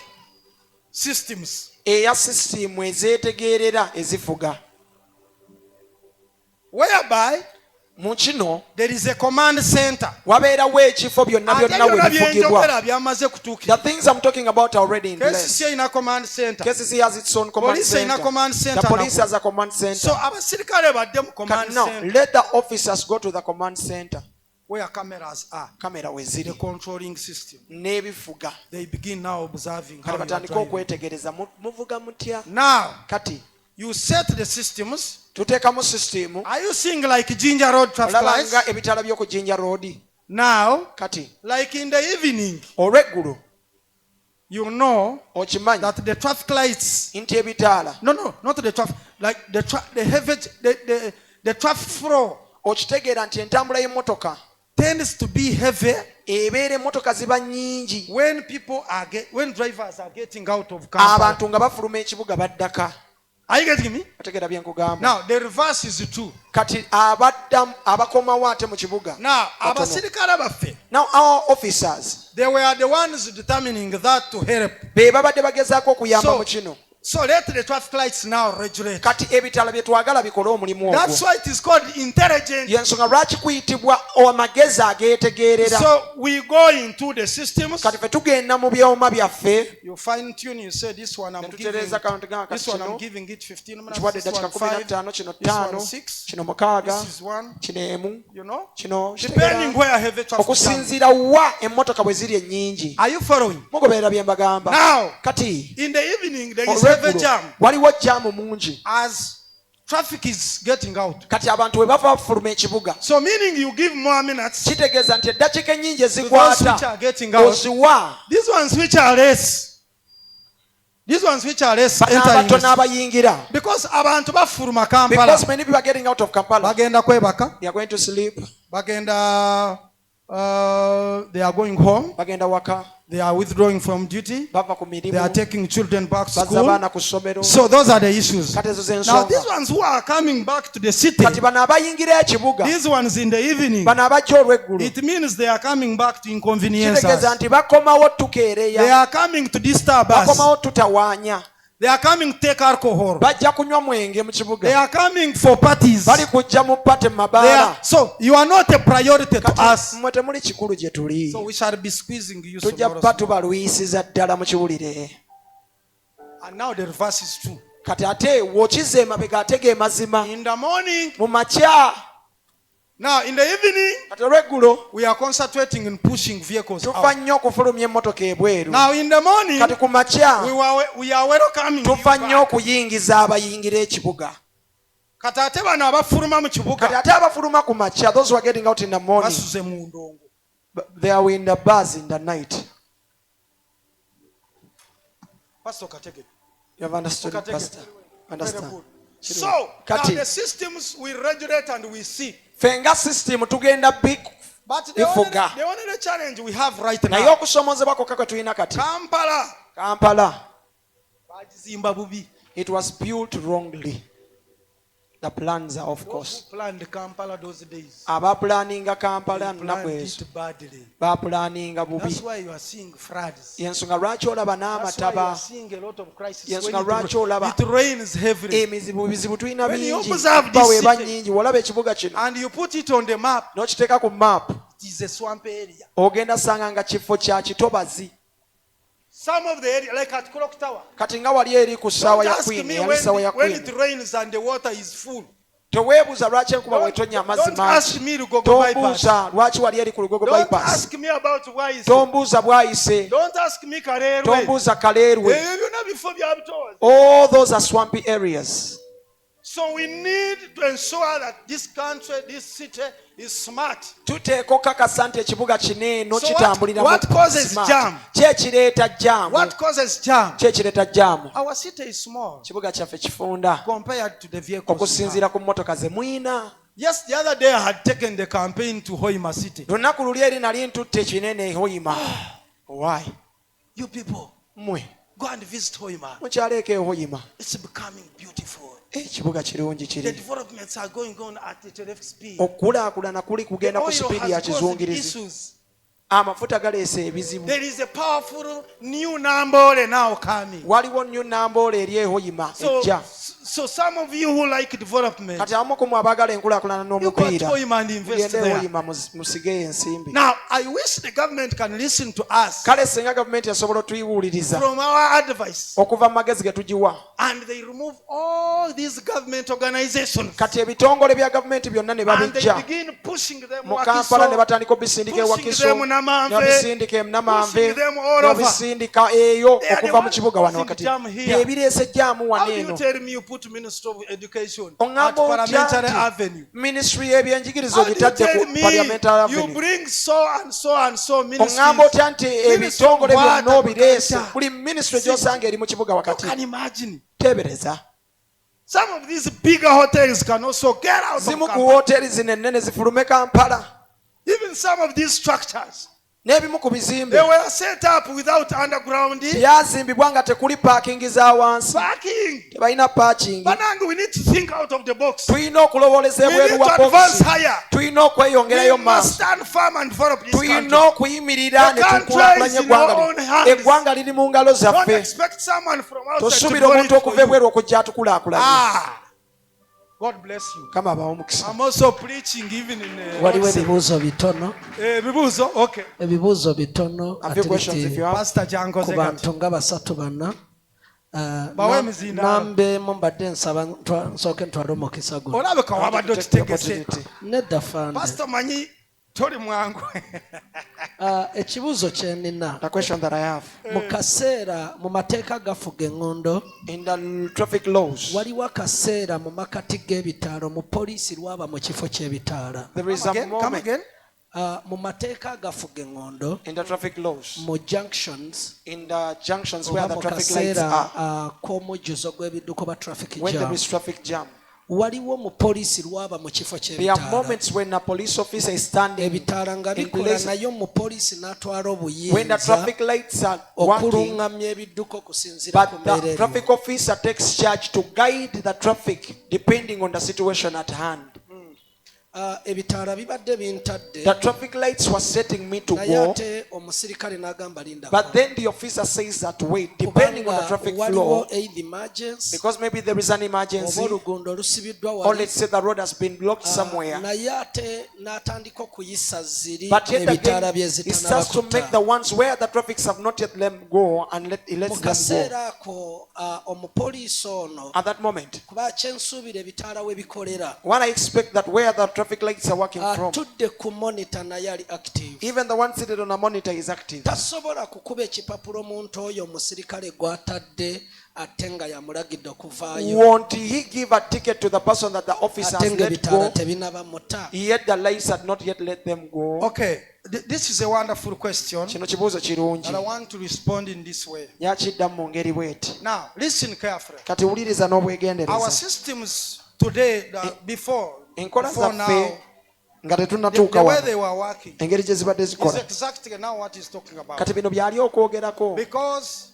systems. eya sisitimu ezeetegeerera ezifuga. Whereby Mu kino there is a command center. wabeerawo ekifo byonna byonna we bifugibwa. byamaze kutuukira. The things I'm talking about are already in place. KCCA ina command center. KCC has its own command Police ina center. command center The police nako. has a command center. So abasirikale badde mu command Now, center. let the officers go to the command center. where cameras are, kamera the weziri controlling system. n'ebifuga They begin now observing how kati you are batandika driving. okwetegereza muvuga mutya. Now, Kati you set the systems. tuteekamu sisitimu Are you seeing like Ginger Road traffic olaba lights? nga ebitaala by'oku Jinja Road. Now, Kati like in the evening, olw'eggulu you know okimanyi that the traffic lights, nti ebitaala no, not the traffic, like the heavy, the traffic flow okitegeera nti entambula y'emmotoka tends to be heavy ebeera emmotoka ziba nnyingi when drivers are getting out of Kampala. abantu nga bafuluma ekibuga baddaka. Are you getting me? otegeera bye nkugamba. Now, the reverse is true. Kati abakomawo ate mu kibuga. Now, abasirikale baffe, Now our officers they were the ones determining that to help. be babadde bagezaako okuyamba mu kino. So let the traffic lights now regulate. Kati ebitaala bye twagala bikole omulimu That's ogwo. why it is called intelligent. Yensonga lwaki kuyitibwa amagezi ageetegeerera. So we go into the systems. Kati fe tugenda mu byoma byaffe You fine tune. You say this one I'm giving. netutereeza kaunti ganga This kati one I'm kino giving it 15 minutes. kiwadde This eddakiika one 15 5. kino This 5 one 6. kino 6 This is 1. kino 1 You know. kino Depending where heavy traffic comes. okusinziira wa emmotoka bwe ziri ennyingi. Are you following? mugoberera bye mbagamba. Now, Kati in the evening there is heavy olw'eggulo jam waliwo jaamu mungi. as traffic is getting out. Kati abantu bwe bava bafuluma ekibuga So meaning you give more minutes kitegeeza nti eddakiika ennyingi to those which ezikwata are getting out. oziwa These ones which are less. These ones which are less entering. n'abatono abayingira. Because abantu bafuluma Kampala. Because many people are getting out of Kampala. Bagenda kwebaka. They are going to sleep. Bagenda, they are going home. Bagenda waka. They are withdrawing from duty. Bava ku They are mirimu. taking children back to Bazza school. baana ku ssomero. So those are the issues. Kati ezo Now these z'ensonga. ones who are coming back to the city, Kati bano abayingira ekibuga. these ones in the evening, Bano abajja olw'eggulu. it means they are coming back to inconvenience Kitegeeza us. nti bakomawo They tukeereya. are coming to disturb us. Bakomawo tutawaanya. They are coming to take alcohol. Bajja kunywa mwenge mu They kibuga. are coming for parties. Bali kujja mu pate mu They are, mabaala. so you are not a priority to us. Kati mmwe temuli kikulu gye tuli. So we shall be squeezing you some Tujja more. kuba tubalwisiza ddala mu kiwulire. And now the reverse is true. Kati ate w'okiza emabega ate ge mazima. In the morning, Mu makya now in the evening, kati olw'eggulo we are concentrating in pushing vehicles tufa out. nnyo okufulumya emmotoka ebweru. Now in the morning, Kati ku makya we are welcoming you tufa nnyo back. okuyingiza abayingira ekibuga. Kati ate bano abafuluma mu Kati kibuga ate abafuluma ku makya, those who are getting out in the morning, basuze mu ndongo. they are in the bars in the night. Pastor Kategede. You have understood, Okay, Pastor? Very Understand? good. So now Kati. the systems we regulate and we see. Ffe nga system tugenda But the only, bifuga. the only challenge we have right Naye now, okusomozebwa kwokka kwe tulina kati. Kampala, Kampala, bagizimba bubi. it was built wrongly. The plans are, of course. Who planned Kampala those days? Abapulaninga Kampala They nnaku planned ezo it badly. bapulaninga bubi. That's why you are seeing floods. Yensonga lwaki olaba That's why you are n'amataba. seeing a lot of crises. Yes, When lwaki olaba it rains heavily. bizibu tulina When you bingi observe kuba this weeba city, nnyingi walaba ekibuga kino And you put it on the map, n'okiteeka ku map it is a swamp area. ogenda sanga nga kifo kya kitobazi. Some of the area, like at Clock Tower. Kati nga wali eri ku ssaawa Don't ya ask Queen, me yali ssaawa ya when Queen. it rains and the water is full. Teweebuuza lwaki enkuba bw'etonnya amazzi Don't ask mangi. me to go bypass. Tombuuza lwaki wali eri ku lugogo Don't bypass. ask me about why. Tombuuza bw'ayise. Don't ask me Karerwe. Tombuuza Kaleerwe. You know before you have told. All those are swampy areas. So we need to ensure that this country, this city is smart. Tuteeka okukakasa nti ekibuga kino eno So kitambulira what causes smart. jam? Ki ekireeta jaamu? What causes jam? Ki ekireeta jaamu? Our city is small Kibuga kyaffe kifunda compared to the vehicles. okusinziira ku mmotoka ze mwina. Yes, the other day I had taken the campaign to Hoima City. Lunaku luli eri nali ntutte ekinene e Hoima. Why? You people, Mmwe go and visit Hoima. mukyaleeko e Hoima. It's becoming beautiful. Ekibuga kirungi The kiri. developments are going on at a terrific speed. Okukulaakulana kuli The kugenda ku oil sipiidi ya has caused kizungirizi. issues. Amafuta galeesa ebizibu. There is a powerful new Nambole now coming. Waliwo nnyo Nambole eri e Hoima ejja. So some of you who like development, kati abamu ku mmwe abaagala enkulaakulana you got n'omupiira to him and invest mugendewo there. oyima musigeyo ensimbi. Now, I wish the government can listen to us kale singa gavumenti yasobola otuyiwuliriza from our advice, okuva mu magezi ge tugiwa, and they remove all these government organizations, kati ebitongole bya gavumenti byonna ne and they babijja begin pushing them mu Kampala ne Wakiso, batandika obisindika e pushing Wakiso, them ne Namanve, babisindika e Namanve, pushing them all ne over. babisindika eyo They are the okuva mu ones kibuga wano causing wakati. jam here. Ebireese jjaamu How wano do you eno. tell me you put Minister of Education at Oŋŋamba otya Parliamentary nti Avenue? minisitule y'ebyenjigiriza How do you ogitadde tell ku Parliamentary me you Avenue? bring so and so and so ministries? Oŋŋamba otya nti ebitongole Minister byonna of obireese Agriculture. buli minisitule See, gy'osanga eri mu kibuga You wakati. can imagine. Teebereza. Some of these bigger hotels can also get out of Zimu ku Kampala. woteeri zino ennene zifulume Kampala. Even some of these structures, N'ebimu ku bizimbe they were set up without underground byazimbibwa nga tekuli paakingi za wansi, parking. tebalina paakingi. Banange, we need to think out of the box. Tulina okulowooleza We ebweru need wa to advance bokisi, higher. tulina okweyongerayo We mu must maaso, stand firm and develop this tulina country. okuyimirira The ne country tukulaakulanya is in our eggwanga own lino. hands. Eggwanga liri mu ngalo Don't zaffe. expect someone from outside to Tosuubira do it omuntu for okuva you. ebweru okujja atukulaakulanya. Ah, God bless you. Kama abawe omukisa. I'm also preaching even in waliwo ebibuuzo bitono bibuzo. Okay. ebibuuzo bitono A few questions if you have. Pastor Janko ku Zekat. bantu nga basatu bana Bawe emizindaalo. nambeemu mbadde nsaba nsooke ntwale omukisa guno Olabeka wabadde okitegese. nedda fande Pastor manyi toli mwangu. ekibuuzo kye nina The question that I have, mu kaseera mu mateeka gafuga eŋŋondo in the traffic laws, waliwo akaseera mu makati g'ebitaala omupoliisi lwaba mu kifo ky'ebitaala there is Come a again, come moment again. mu mateeka agafuga eŋŋondo in the traffic laws, mu junctions in the junctions where oba the mu traffic lights kaseera are, k'omujjuzo gw'ebidduka oba traffic when there jam is traffic jam, waliwo mupoliisi lwaba mu kifo there are ky'ebitaala moments when a police officer is standing ebitaala nga in bikola place, naye omupoliisi n'atwala when the obuyinza traffic lights are working, okuluŋŋamya ebidduka okusinziira ku but mbeera the eriwo. traffic officer takes charge to guide the traffic depending on the situation at hand. Ebitaala bibadde bintadde The traffic lights were setting me to naye go, ate omusirikale n'agamba linda but then the officer says that wait, depending on the traffic waliwo flow, aid emergency because maybe there is an oba emergency, oluguudo olusibiddwa or wali let's say the road has been blocked somewhere. naye ate n'atandika okuyisa ziri But yet ebitaala again, bye he starts to make the zitanabakutta ones where the traffics have not yet let go and he mu lets them go. kaseera ako omupoliisi ono At that moment, kuba kyensuubira ebitaala we bikolera when I expect that where the traffic lights are working from, atudde ku monitor naye ali active even the one seated on a monitor is active. tasobola kukuba ekipapulo muntu oyo omusirikale gw'atadde ate nga yamulagidde okuvaayo Won't he give a ticket to the person that the officer ate has nga let ebitaala go, tebinaba muta yet the lights had not yet let them go? Okay. This is a wonderful question. Kino kibuuzo kirungi. And I want to respond in this way. Yakiddamu mu ngeri bw'eti. Now, listen carefully. Kati wuliriza Our n'obwegendereza. systems today, before Enkola now, zaffe nga the tetunnatuuka way wano, they were working engeri gye zibadde is zikola. exactly now what he's talking about. Kati bino byali okwogerako Because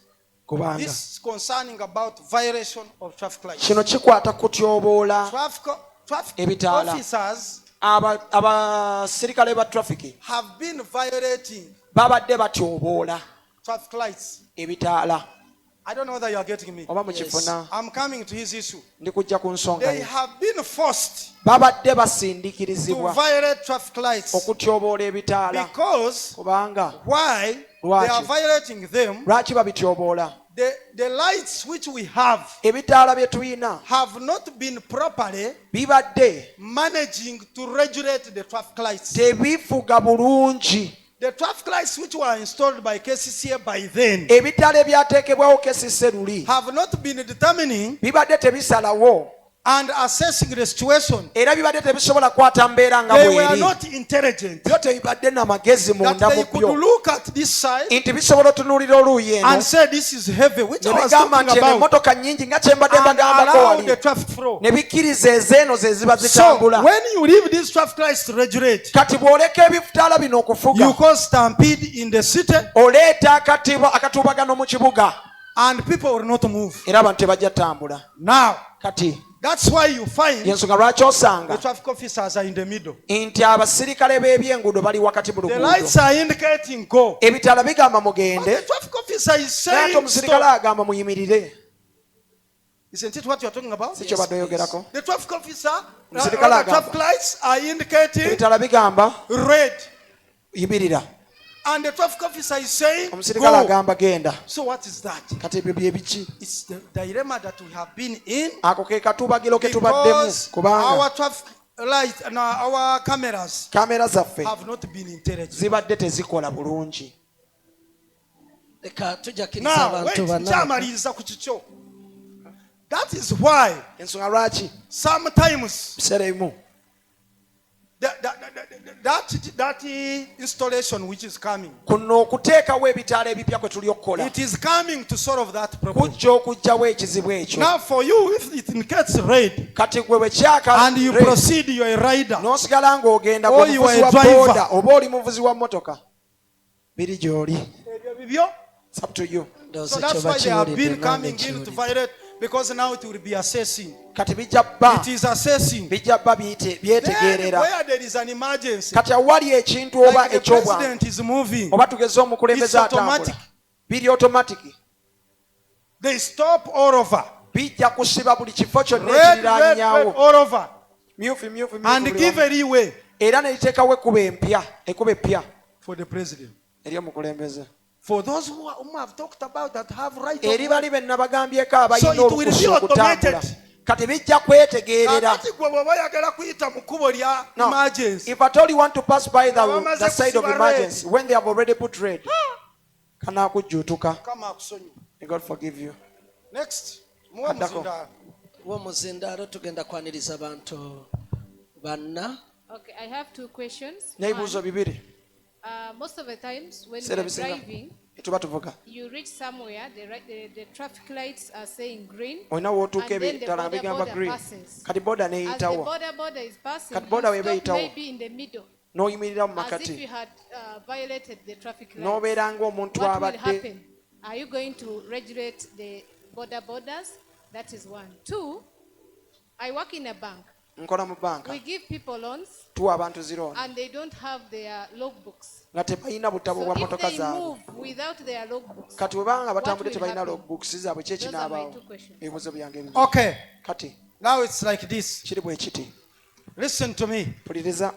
kubanga this is concerning about violation of traffic lights. kino kikwata kutyoboola Traffic ebitaala. officers Abasirikale ba traffic have been violating babadde batyoboola traffic lights. ebitaala. I don't know whether you are getting me. Oba mukifuna? I'm coming to his issue. Ndi kujja ku nsonga They ye. have been forced Babadde to basindikirizibwa violate traffic lights okutyoboola ebitaala. because Kubanga why they Lwaki? are violating them. lwaki babityoboola? The lights which we have Ebitaala bye tulina have not been properly bibadde managing to regulate the traffic lights. tebifuga bulungi. The traffic lights which were installed by KCCA by then Ebitaala ebyateekebwawo kesise luli have not been determining bibadde tebisalawo and assessing the situation. era bibadde tebisobola kwata mbeera nga They were bweri. not intelligent Byo tebibadde na magezi that munda mu they could byo look at this side nti bisobola otunuulira oluuyi eno and say this is heavy, which ne I was bigamba talking nti eno about, emmotoka nnyingi nga kye mbadde and mbagambako allow the wali, traffic flow. ne bikkiriza ezeeno ze ziba So zitambula. when you leave these traffic lights to regulate, Kati bw'oleka ebitaala bino you okufuga cause stampede in the city oleeta akatuubagano mu kibuga and people will not move. era abantu tebajja tambula. Now, Kati that's why you find yensonga lwaki osanga the traffic officers are in the middle. nti abasirikale b'ebyenguudo bali wakati mu The luguudo. lights are indicating go. Ebitaala bigamba But mugende the traffic officer is naye ate saying omusirikale stop. agamba muyimirire. Isn't it what you are talking about? Si kyo badde oyogerako. The traffic officer, Omusirikale the agamba. traffic lights are indicating Ebitala bigamba red. yimirira. And the traffic officer is saying, Omusirikale go. agamba genda. So what is that? Kati ebyo bye biki? It's the dilemma that we have been in. Ako ke katubagiro ke tubaddemu Because kubanga our traffic light and our cameras kamera zaffe have not been intelligent. zibadde tezikola bulungi. leka tujakiriza Now, abantu wait, bana kyamaliriza ku kikyo. That is why Ensonga lwaki sometimes biseera ebimu that installation which is coming, kuno okuteekawo ebitaala ebipya kwe tuli okukola it is coming to solve that problem. kujja okugjawo ekizibu ekyo. Now for you, if it indicates red Kati gwe bwe kyaka and you proceed, you are a rider. n'osigala ng'ogenda Or gwe you muvuzi are a wa driver. booda oba oli muvuzi wa mmotoka biri gy'oli. Ebyo bibyo. It's up to you. So that's why they have been coming in to violate, because now it will be assessing. Kati bijja bba It is assessing. bijja bba Then byetegeerera. where there is an emergency, Kati awali ekintu oba like the ekyobwangu president is moving, oba tugeze omukulembeze It's automatic. atambula biri automatic they stop all over. bijja kusiba buli kifo kyonna Red, red, red, ekiriraanyawo all over. myufu myufu And myufu give a leeway era ne liteekawo ekkuba empya ekkuba epya for the president. eri omukulembeze For those whom I've talked about that have right eri of bali be nabagambyeko So abalina it will be olukusa okutambula automated. kati bijja kwetegeerera. Kakati gwe bw'oba oyagala kuyita mu kkubo lya No, emergency, if at all you want to pass by Abamaze the side of kusiba emergency when they have already put red kanaakujjuutuka. Mukama akusonyiwe. May God forgive you. Next, muwe Addako. muzindaalo. w'omuzindaalo tugenda kwaniriza bantu banna. Okay, I have two questions. n'ebibuuzo bibiri Most of the times when Sera you're bisinga. driving, tuba tuvuga you reach somewhere, the traffic lights are saying green. olina wootuuka And then the ebitala border bigamba border green passes. kati boda As the neeyitawo border is passing, Kati you boda weba stop eyitawo. maybe in the middle, n'oyimirira mu as if makati you had violated the traffic lights. n'obeera ng'omuntu What will abadde happen? Are you going to regulate the borders? That is one. Two, I work in a bank. nkola mu banka We give people loans tuwa abantu zirooni and they don't have their logbooks. nga tebalina butabo bwa So if motoka they zaabwe. move without their logbooks, Kati bwe banga batambudde will tebalina happen? logbooks zaabwe ki Those are my ekinaabaawo. two questions. ebibuuzo byange ebibiri. Okay, Kati now it's like this. kiri bwe kiti. Listen to me. Puliriza.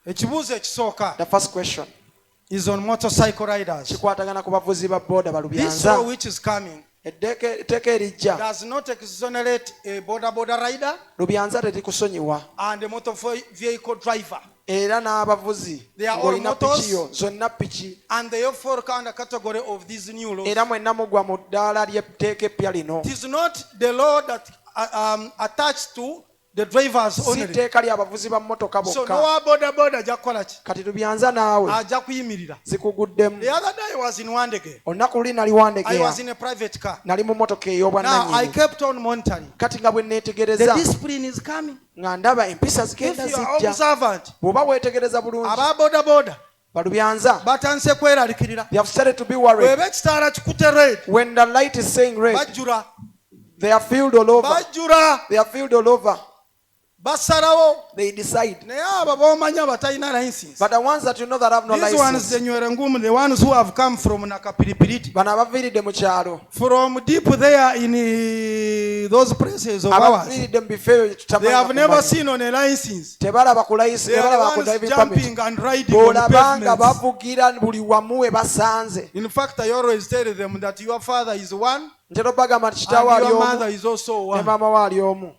Ekibuuzo ekisooka The first question is on motorcycle riders. kikwatagana ku bavuzi ba booda This balubyanza. law which is coming Etteeka erijja does not exonerate a border rider lubyanza terikusonyiwa and a motor vehicle driver. era n'abavuzi They are all ng'olina motors. piki yo zonna piki And they all fall under category of these new laws. era mwenna mugwa mu ddaala ly'etteeka eppya lino. It is not the law that attached to the drivers si only. tteeka lyabavuzi ba mmotoka So bokka. nowa boda ajja kukola ki? Kati lubyanza naawe Ajja kuyimirira. zikuguddemu. The other day I was in Wandege. olunaku luli nali I was wandegeya in a private car. nali mu mmotoka Now I ey'obwannannyini. kept on monitoring. Kati nga bwe The neetegereza discipline is coming. nga ndaba empisa If zigenda you are zijja. observant, bw'oba weetegereza bulungi aba boda balubyanza batandise kweraliikirira. they have started to be worried Bw'eba ekitaala kikute red, when the light is saying red. bajjula. They are filled all over. Bajjula. They are filled all over. Basalawo. They decide. Naye abo b'omanya batalina license. But the ones that you know that have no These ones, license, zenywere ngumu, the ones who have come from Nakapiripiriti. bano abaviiridde mu kyalo, From deep there in those places of ours. abaviiridde mu bifo ebyo They have tutamanyi never kumanyi. seen on a license. Tebalaba ku license, They are tebalaba the ku ones driving jumping permit. and riding on Bw'olaba nga pavements. bavugira buli wamu we basanze. In fact, I always tell them that your father is one Ntera obagamba nti kitaawo and ali your mother omu is also ne one. maama we ali omu.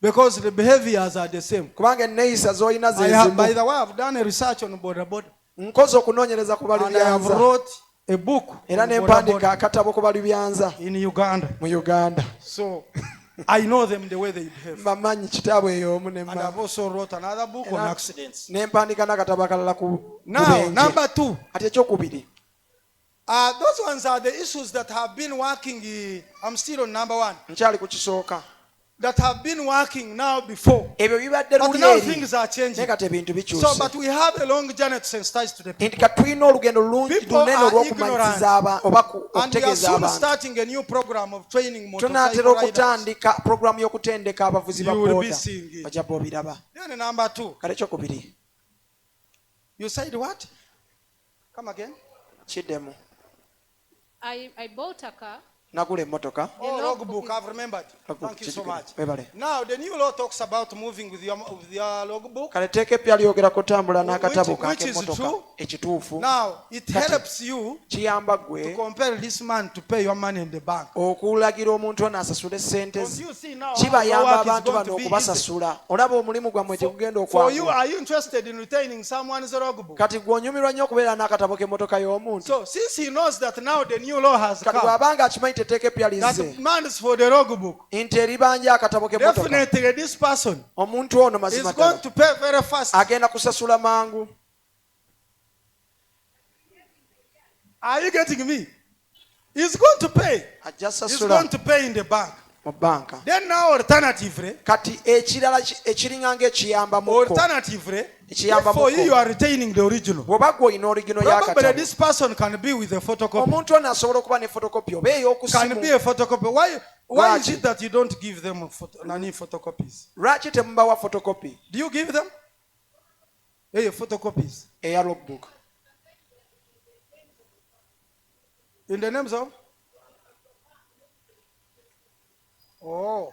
Because the behaviors are the same. Kubanga enneeyisa z'olina ze By zimu. the way, I've done a research on boda. Nkoze okunoonyereza ku And I have balubyanza. wrote a book Era on ne boda mpandiika akatabo ku balubyanza in Uganda. mu Uganda. So I know them the way they behave. Bamanyi kitaabo eyo omu ne And mma. I've also wrote another book on Era accidents. ne mpandiika n'akatabo akalala ku Now, bubenje. number 2. Ati ekyokubiri. Those ones are the issues that have been working. I'm still on number 1. Nkyali ku kisooka. That have been working now before. Ebyo bibadde But luli now eri. things are changing. Naye kati ebintu So, bikyuse. but we have a long journey to sensitize to the people. Nti kati tulina olugendo People lunene are olw'okumanyisiza oba And we are okutegeeza soon abantu. starting a new program of training Tunaatera motorcycle riders. okutandika puroguramu y'okutendeka abavuzi ba You will be booda. seeing it. Bajja b'obiraba. Then number 2. Kale ekyokubiri. You said what? Come again. Kiddemu. I bought a car nagula emmotoka. Oh, logbook, I've remembered. Thank you so much. Now, the new law talks about moving with your logbook, kale etteeka eppya lyogera kutambula n'akatabo k'emmotoka ekituufu. now it helps you kiyamba to gwe compel this man to pay your money in the bank. okulagira omuntu ono asasule ssente Because ze. you see now how kibayamba your work is abantu going bano to be easy. okubasasula. olaba omulimu gwammwe gye gugenda For you, okwagula. are you interested in retaining someone's logbook? kati gw'onyumirwa nnyo okubeera n'akatabo k'emmotoka y'omuntu. So, since he knows that now the new law has kati come, bw'abanga akimanyi tetteeka eppya that lizze demands for the logbook, nti eribanja akatabo k'emmotoka, definitely this person omuntu ono is mazima going ddala to pay very fast. agenda kusasula mangu. Are you getting me? He's going to pay. ajja He's sasula going to pay in the bank. mu banka. Then now, alternatively, kati ekirala ekiringa ng'ekiyambamuko if for you, you are retaining the original. bw'oba gwe olina origino Probably y'akatabo, this person can be with a photocopy. omuntu ono asobola okuba ne fotokopi oba Can be ey'okusimu. a photocopy. Why is Lwaki? it that you don't give them any photocopies? lwaki temubawa fotokopi Do you give them? Hey, photocopies. eya logbook In the names of? Oh.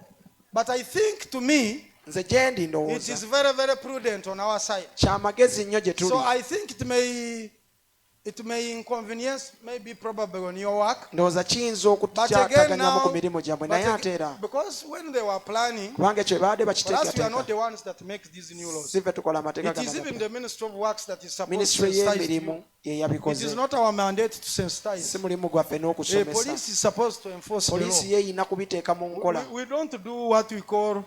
But I think to me, nze gye ndi it ndowooza is very, very prudent on our side. kyamagezi nnyo gye tuli. So I think it may inconvenience, maybe probably on your work. ndowooza kiyinza But again okukyataganyamu ku now, mirimu gyabwe, naye ate era because when they were planning, kubanga ekyo baadde for us we are not bakiteekateeka, the ones that make these new laws. si ffe tukola amateeka It is even gano. the Ministry of Works that is supposed to minisitule sensitize y'emirimu you. ye It yabikoze, is not our mandate to sensitize. si mulimu gwaffe n'okusomesa. Police is supposed to enforce the law. poliisi yeeyina kubiteeka mu nkola. We don't do what we call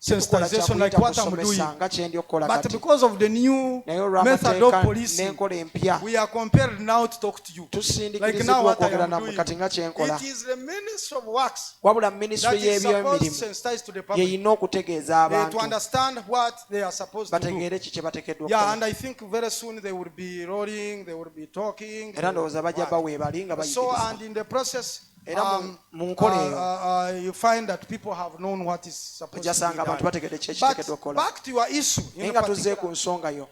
Tukola sensitization like kyakuyita what I'm doing. kusomesa nga kye ndi okukola But kati. because of the new naye method of olw'amateeka policing, n'enkola empya we are compelled now to talk to you. Like now tusindikirizibwa what I okwogera am nammwe doing. kati nga kye nkola. It is the Ministry of Works wabula that minisitule is supposed to y'ebyemirimu sensitize to the public yeeyina okutegeeza to abantu understand what they are supposed to do. bategeere ki kye bateekeddwa Yeah, okukola. and I think very soon they will be rolling, they will be talking. era ndowooza bajja baweebali nga So, bayigiriza. and in the process, era mu nkola eyo you find that people have known what is supposed to ojasanga be abantu done. bategedde ki ekiteekeddwa But okukola. back to your issue, naye nga tuzze ku nsonga yo,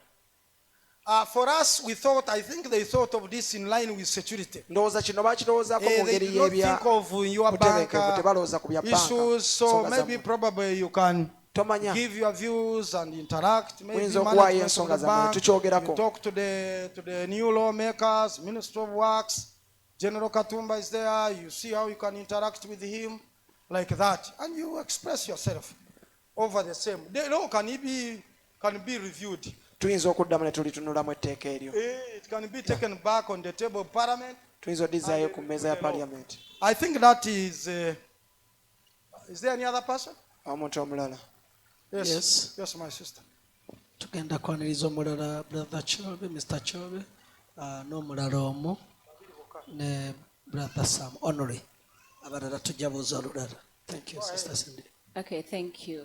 for us, I think they thought of this in line with security. ndowooza kino baakirowoozaako mu They ngeri did not y'ebya think of your bank butebenkevu, tebalowooza ku bya banka. issues, so nsonga maybe zammwe. probably you can tomanya give your views and interact. Maybe muyinza okuwaayo management of ensonga the zammwe ne bank, tukyogerako. you talk to the new lawmakers, Minister of Works, General Katumba is there. You see how you can interact with him like that, and you express yourself over the same. The law can be reviewed. tuyinza okuddamu ne tulitunulamu etteeka eryo. It can be taken back on the table of Parliament. tuyinza oddizaayo ku mmeeza ya paliamenti. I think that is. Is there any other person? omuntu omulala. Yes. Yes, my sister. Tugenda kwaniriza omulala brother Chobe, Mr. Chobe, n'omulala omu ne brother Sam Honorary. Abalala tujja buuza olulala. Thank you, Sister Cindy. Okay, thank you.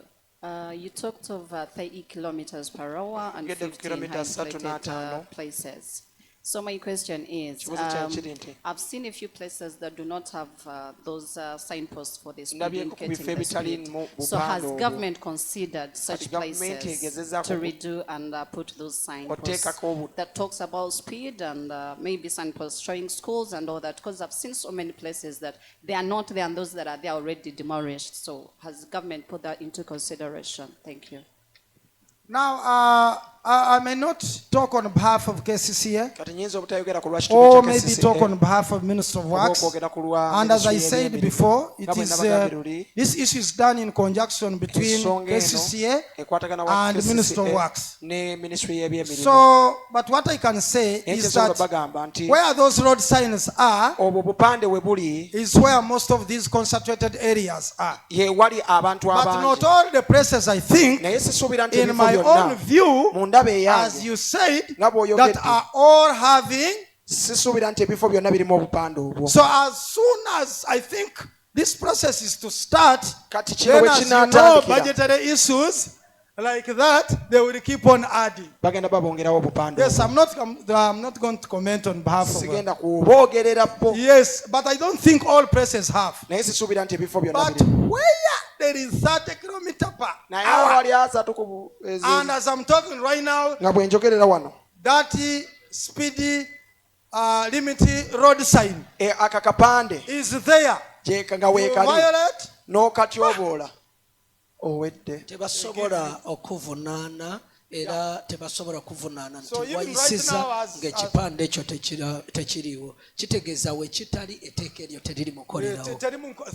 You talked of 30 kilometers per hour and Ngedde ku 15 kilometers isolated 35 places. So my question is, Kibuuzo kyange kiri nti, I've seen a few places that do not have those signposts for the speed Ndabye ku bifo indicating the ebitali speed. mu So has bupande obwo. government considered such Kati government places egezezzaako to redo and put those signposts oteekako that talks about speed and maybe signposts showing schools and all that? Because I've seen so many places that they are not there and those that are there are already demolished. So has government put that into consideration? Thank you. Now, I may not talk on behalf of KCCA, kati nyinza obutayogera ku lwa or kitundu maybe kya talk on KCCA, behalf of Minister of oba Works. okwogera ku lwa And as I Minisitule said y'ebyemirimu. before, Nga bwe it is nabagambye luli, this issue is done in conjunction between ensonga eno KCCA ekwatagana wa and Minister of KCCA Works. ne minisitule y'ebyemirimu. So, but what I can say naye is kyensobola that bagamba nti where those road signs are obwo bupande we buli is where most of these concentrated areas are. ye wali abantu But not abangi. all the places, I think, naye sisuubira nti in ebifo my own byonna view, mu ndaba as eyange you said, nga bw'oyogedde, that are all having. sisuubira nti ebifo byonna birimu obupande obwo. So as soon as I think this process is to start, kati kino then bwe as you know, kinaatandikira budgetary issues like that, they will keep on adding. bagenda babongerawo obupande Yes, obwo. I'm not going to comment on behalf of. sigenda kuboogerera bo, Yes, but I don't think all places have. naye sisuubira nti ebifo byonna But birimu. where there is 30 kilometers per naye hour, awali asatu ku and as I'm talking right now, nga bwe njogerera wano that speedy limit road sign aka kapande is there. kyeka nga You weekali violate. n'okatyoboola owedde. tebasobola okuvunaana era tebasobola kuvunaana So nti even right wayisiza now ng'ekipande ekyo tekiriiwo kitegeeza we kitali etteeka eryo teriri mukolerawo.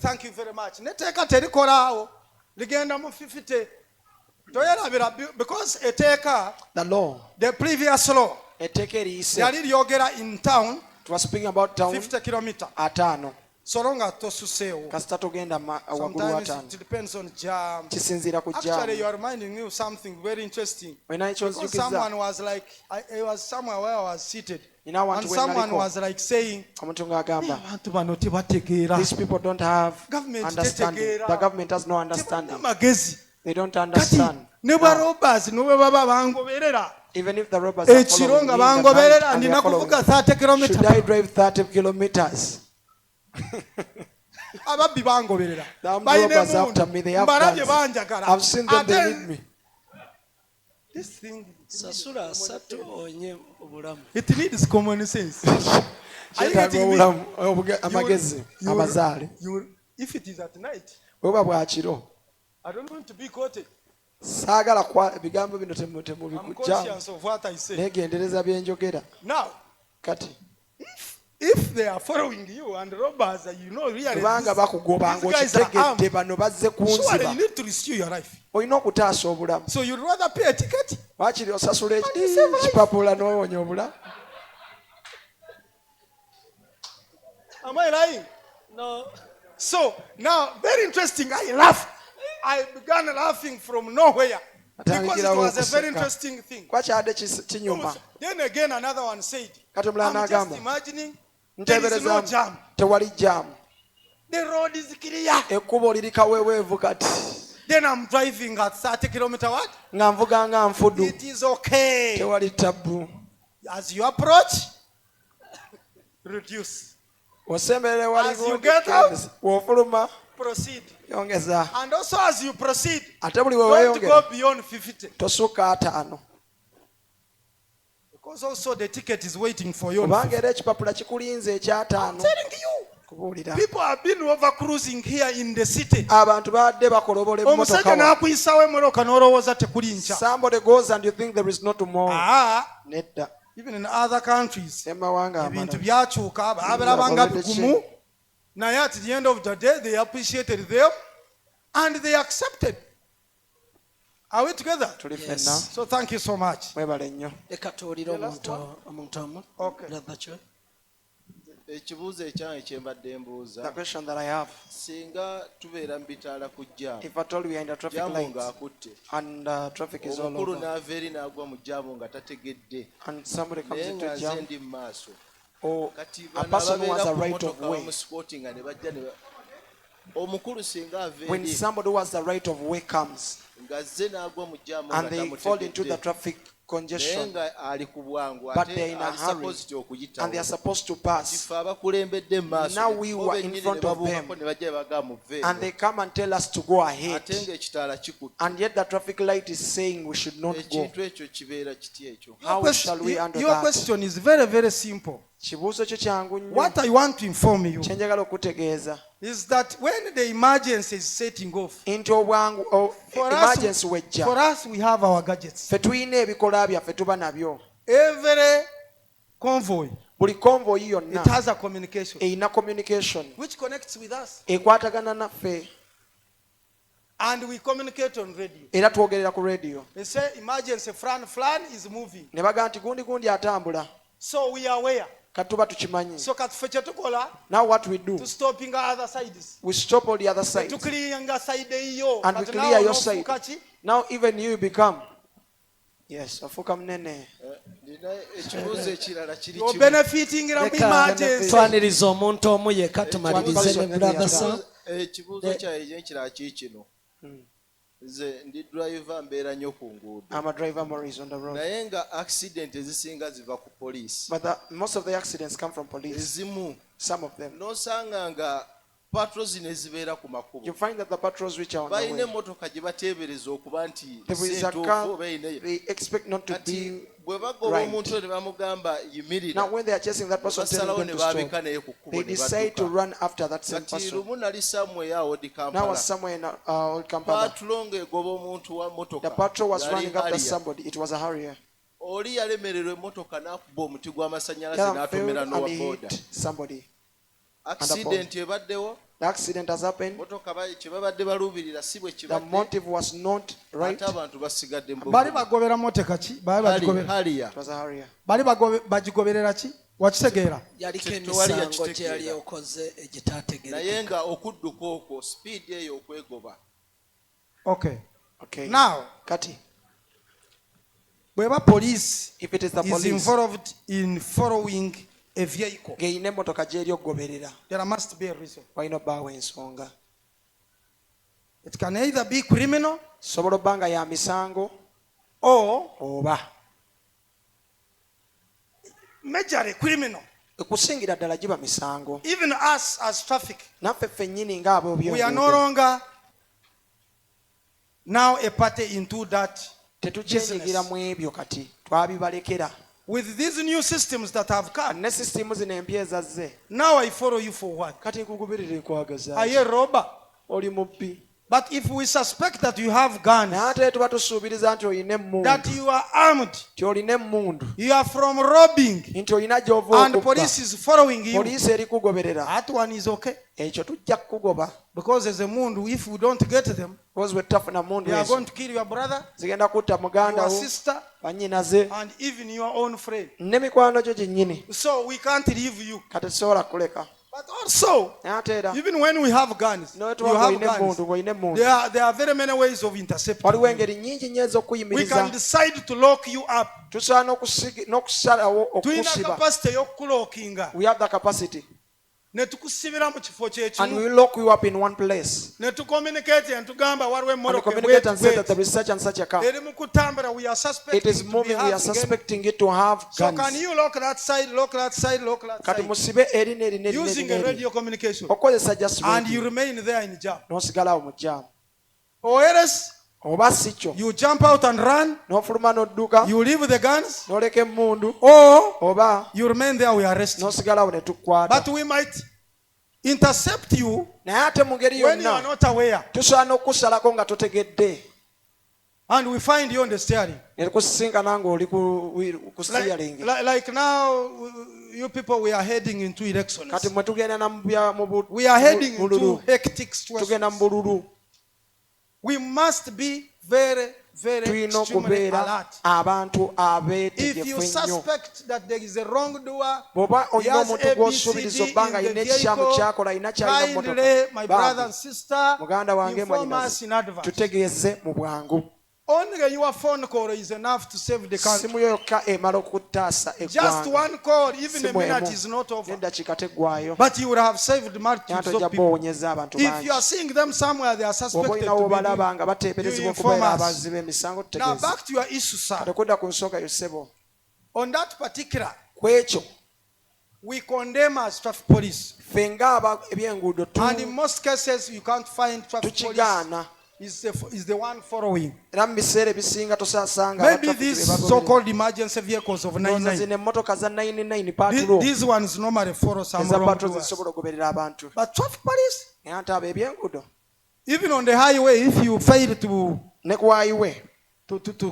Thank you very much. Neteeka terikolaawo ligenda mu 50. Toyerabira because eteeka The law, the previous law etteeka eriyise, yali lyogera in town it was speaking about town 50 kilometer. 5 So nga tosuseewo. kasita togenda waggulu wa Sometimes 5 it depends on jam. kisinziira ku Actually, you jaamu. are reminding me of something very interesting. Olina Because ekyonzijukiza someone was like, I was somewhere where I was seated. nina awantu And we someone naliko was like saying, omuntu ng'agamba abantu bano tebategeera. these people don't have Government understanding. tetegeera. The government has no understanding. Magezi. They don't Kati understand. ne bwa robbers ne bwe baba bangoberera. Even if the robbers are Ekiro following nga me in the bangoberera night and they ndina are following kuvuga me, 30 should kilometers. I drive 30 kilometers? Ababbi bangoberera. The armed Balina robbers emmundu. after me, they have Mbalabye guns. banjagala. I've seen them, they Ate need me. this thing, sasula 3 onye obulamu. it needs common sense. Are you Kyetaaga getting me? obulamu, amagezi, abazaale. If it is at night, Bweba bwa kiro, I don't want to be quoted. saagala ebigambo bino I'm temubikujja, conscious of what I say. neegendereza bye njogera. Now, Kati if they are following you and robbers, really, kubanga bakugoba these guys are armed. ng'okitegedde bano bazze Surely you kunziba, need to rescue your life. olina okutaasa obulamu. So you'd rather pay a ticket? Waakiri osasula ekipapula n'owonya obulamu. Am I lying? No. So now, very interesting. I laughed. I began laughing from nowhere because it was a very interesting thing. Kwakyadde kinyuma. Then again, another one said, Kati omulala I'm just n'agamba, imagining there is no nteeberezaamu jam. tewali jaamu, The road is clear. ekkubo liri kaweeweevu kati, Then I'm driving at 30 kilometer what? nga nvuga nga nfudu, It is okay. tewali tabbu. As you approach, reduce. Osemberera ewali As you get out, w'ofuluma proceed. yongeza, And also as you proceed, ate buli we don't weeyongera go beyond 50. tosukka 5, Because also the ticket is waiting for you. I'm kubanga era ekipapula kikulinze ekya 5. telling you. Kubuulira People have been over cruising here in the city. abantu badde bakolobola Omusajja emmotoka wa. n'akuyisawo emmoloka n'olowooza tekuli nkya. Somebody goes and you think there is no tomorrow. Nedda. Even in other countries, Emawanga ebintu amalala. byakyuka balaba nga bigumu, naye at the end of the day they appreciated them and they accepted. Are we together? Tuli Yes. ffenna. So thank you so much. Mwebale nnyo. Leka tuwulire omuntu omu. Okay. Brother Choi. Ekibuuzo ekyange kye mbadde The mbuuza question that I have, singa tubeera mu bitaala ku jjaamu if at all we are in the traffic jjaamu lights ng'akutte and traffic is all omukulu over n'ava eri n'agwa mu jjaamu nga tategedde and somebody comes naye into nga nze jam, ndi mu maaso or kati a bano person who has ababeera a ku right of motoka way, bamusikootinga ne bajja ne omukulu singa ava when eri somebody who has the right of way comes nga zze n'agwa mu jjaamu and nga they fall into the tamutegedde traffic naye congestion nga ali ku bwangu but ate they are in a ali hurry supposed and okuyitawo they are supposed to pass kife abakulembedde mu maaso Now we bo were in bennyini ne front of babuukako them. ne bajja ne bagamba muve and they come and tell us to go ahead ate ng'ekitaala kikutte and yet the traffic light is saying we should not go. ekintu ekyo kibeera kiti ekyo How shall we handle Your that? question is very, very simple. Kibuuzo kyo kyangu nnyo. What I want to inform you Kye njagala okutegeeza is that when the emergency is setting off, nti obwangu emergency for wejja, us we have our gadgets. ffe tulina ebikola byaffe tuba nabyo. Every convoy, Buli konvoyi it yonna has a communication eyina communication which connects with us. ekwatagana naffe And we communicate on radio. era twogerera ku radio. They say emergency flan is moving. Ne bagamba nti gundi atambula. So we are aware. Kati tuba tukimanyi. So katufe kye tukola Now what we do, to stopping other sides. we stop all the other sides To clearing side eyo. and we Kati clear nawe your side. n'ofuuka ki? Now even you become, yes, ofuuka munene. nina ekibuuzo ekirala kiri You're kimu benefitingira mu Leka emergency. twaniriza omuntu omu yekka tumalirize ne brother Sam. ekibuuzo kyange ekirala kiri kino nze ndi driver mbeera nnyo ku nguudo I'm a driver, Maurice, on the road. naye nga accident ezisinga ziva ku poliisi But most of the accidents come from police. ezimu Some of them. n'osanga nga patrols ne zibeera ku makubo You find that the patrols which are on the balina way, emmotoka gye bateebereza okuba nti there is a sintuufu car oba eyineyo they expect not to kati be bwe bagoba right. omuntu ne bamugamba Now yimirira when they are chasing that person, telling basalawo them ne to stop, baabika naye ku kkubo they ne decide to badduka run after that same kati person. lumu nali somewhere out di Now Kampala was somewhere in old Kampala. patrol ng'egoba omuntu wa The motoka patrol was yali running after Harrier. somebody. It was a Harrier. oli yalemererwa emmotoka n'akuba omuti The gw'amasannyalaze other n'atomera failed n'owa and booda hit somebody. accident ebaddewo The accident has happened. motoka kye babadde baluubirira si bwe The kibadde motive was not right. ate abantu basigadde mu bali bugumu. bagobera motoka ki bali bagigoberera Harrier. It was a Harrier. bali bagigoberera ki wakitegeera yaliko Tewali emisango yakitegeera. gyeyali okoze egitaategereka. naye nga okudduka okwo speed eyo okwegoba okay Okay. now Kati. bweba police If it is the is police, involved in following a vehicle ng'eyina emmotoka gy'eri okugoberera, there must be a reason. walina obbaawo ensonga. It can either be criminal Sobola obba nga ya misango or oba majorly criminal. okusingira ddala giba misango. Even us as traffic, Naffe ffennyini ng'abo we are no longer now a party into that. tetukyenyigira mu ebyo kati twabibalekera. With these new systems that have come, Ne sisitimu zino empya ezazze, now I follow you for what? kati nkugoberera ekwagaza Are you a robber? oli mubbi. But if we suspect that you have guns, naye ate tuba tusuubiriza nti olina emmundu, that you are armed, nti olina emmundu, you are from robbing, nti olina gy'ova and okubba, police is following you, poliisi eri kugoberera, that one is okay. ekyo tujja kukugoba. Because as a mundu, if we don't get them, Because bwe tutafuna mundu they are ezo going to kill your brother, zigenda kutta muganda your wo, sister, bannyinaze, and even your own friend. ne mikwano gyo gyennyini. So we can't leave you. Kati tusobola kuleka. But also, naye ate era even when we have guns, ne you wetuba have ng'olina emmundu guns. ng'olina emmundu, There are very many ways of intercepting. waliwo you. engeri nnyingi nnyo We ez'okuyimiriza. can decide to lock you up. tusobola n'okusalawo Tulina okukusiba. capacity y'okulockinga. We have the capacity, Ne tukusibira mu kifo and kyekimu. we lock you up in one place Ne tucommunicate and tugamba waliwo and emmotoka communicate and say that bw'eti there is such and such a car. eri mu kutambula. We are It suspecting is to be moving. We are having any- suspecting it to have So can guns. you lock that side, lock that side, lock that Kati side, musibe eri n'eri n'eri using n'eri a n'eri. radio communication, okozesa just and you radio, remain there in jam? n'osigalawo mu jaamu. Or else oba si kyo, you jump out and run, n'ofuluma n'odduka, you leave the guns, n'oleka emmundu, or oba you remain there, we arrest you. n'osigalawo ne tukwata. But we might intercept you naye ate mu ngeri when you are yonna not aware, tusobola n'okusalako nga totegedde, and we find you on the steering. ne tukusisinkana ng'oli ku steering. Like now, you people, we are heading into elections. Kati mwe tugenda na We are heading into bululu, hectic tugenda mu situations. bululu, We must be very, very tulina extremely okubeera alert. abantu If abeetegefu you ennyo. suspect that there is a wrongdoer, bw'oba olina Yes, omuntu gw'osuubiriza ABCD obba nga in the alina ekikyamu vehicle, kyakola alina kyalina mu kindly, my brother motoka, and sister, muganda wange inform us in advance. tutegeeze mu bwangu. Only your phone call is enough to save the country. simu yo yokka emala okutaasa Just eggwanga. one call, even a Simu minute emu, is not over. n'eddakiika teggwayo, But you would have saved naye multitudes tojja of bba people. owonyeza abantu If bangi. you are seeing them somewhere, they are Bw'oba suspected olinawo to be obalaba doing. nga bateeberezebwa You okubeera inform us. abazzi b'emisango Now tutegeeze. back to your issue, Kati sir. okudda ku nsonga yo ssebo, On that particular, ku ekyo we condemn as traffic police. ffe ng'aba ebyenguudo And in most cases, you can't find traffic police tukigaana, is the one following. era mu biseera ebisinga tosaasanga Maybe abatrafiki these be bagoberera. so-called emergency vehicles of Ndowooza 99. zino emmotoka za 99 paatulo These ones normally follow some eza paatulo wrongdoers. zisobola okugoberera abantu. But traffic police, naye ate abo ebyenguudo even on the highway, if you fail to ne ku highway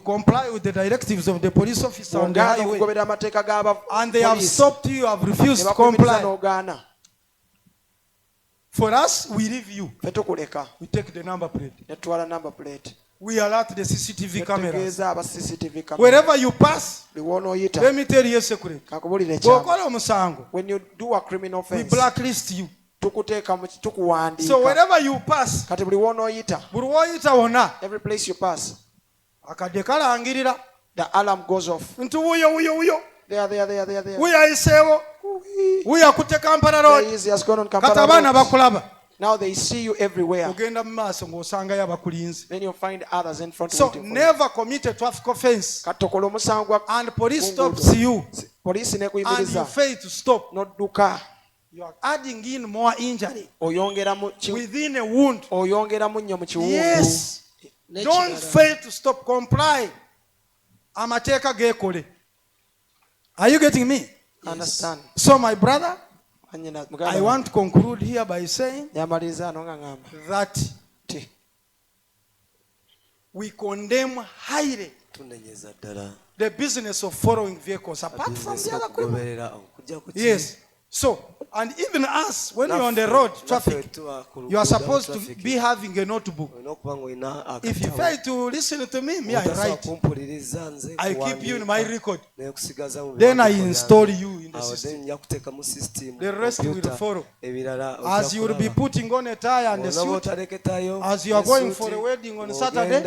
comply with the directives of the police officer on the ogaana highway, okugoberera amateeka and they have g'abapoliisi stopped you, have ne refused to bakuyimiriza comply, n'ogaana, for us, we leave you. ffe tukuleka We take the number plate. ne tutwala number plate, We alert the CCTV cameras. tegeeza aba CCTV camera. Wherever you pass, buli w'onooyita let me tell you a secret. kakubulira ekyama. Bw'okola omusango, When you do a criminal we offense blacklist you. tukuteeka mu So tukuwandiika. wherever you pass, Kati buli w'onooyita, buli w'oyita wonna, every place you pass, akadde kalangirira the alarm goes off. nti wuyo There. wuyo ayiseewo, wuyo akutte Kampala There road. he is, he has gone on Kati Kampala abaana road. bakulaba, Now they see you everywhere. ogenda mu maaso ng'osangayo abakulinze. Then you'll find others in front So waiting for you. never commit a traffic offense Kati tokola omusango gwa and police Bunguudo. stops you poliisi and you nekuyimiriza fail to stop. n'odduka. You are adding in more injury oyongeramu within a wound. oyongeramu nnyo mu kiwungu. Yes. Don't fail to stop. Comply. Amateeka gekole. Are you getting me? Understand? So my brother, Anyina I want to conclude here by saying yamaliriza ano nga ngamba that nti we condemn highly tunenyeza ddala the business of following vehicles apart from the other criminals. okugoberera okujja ku Yes. So, and even us, when you're on the road, traffic, you are supposed to be having a notebook. If you fail to listen to me, I write. I keep you in my record. Then I install you in the system. The rest will follow. As you will be putting on a tie and a suit, as you are going for a wedding on Saturday,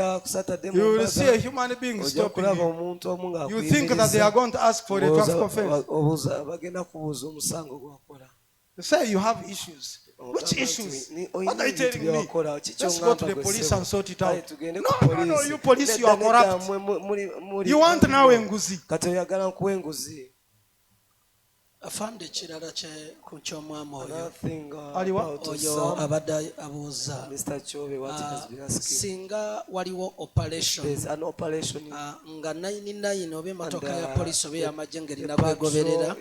you will see a human being stopping you. You think that they are going to ask for a traffic offense. They say you have issues. Which issues? What are you telling me? Let's go to the police and sort it out. No, you police, you are corrupt. You want now enguzi. afande kirala ku ky'omwami oyo Oyo abadde abuuza singa waliwo operation nga 99 oba emotoka ya polisi oba ey'amagye ng'erina kwegoberera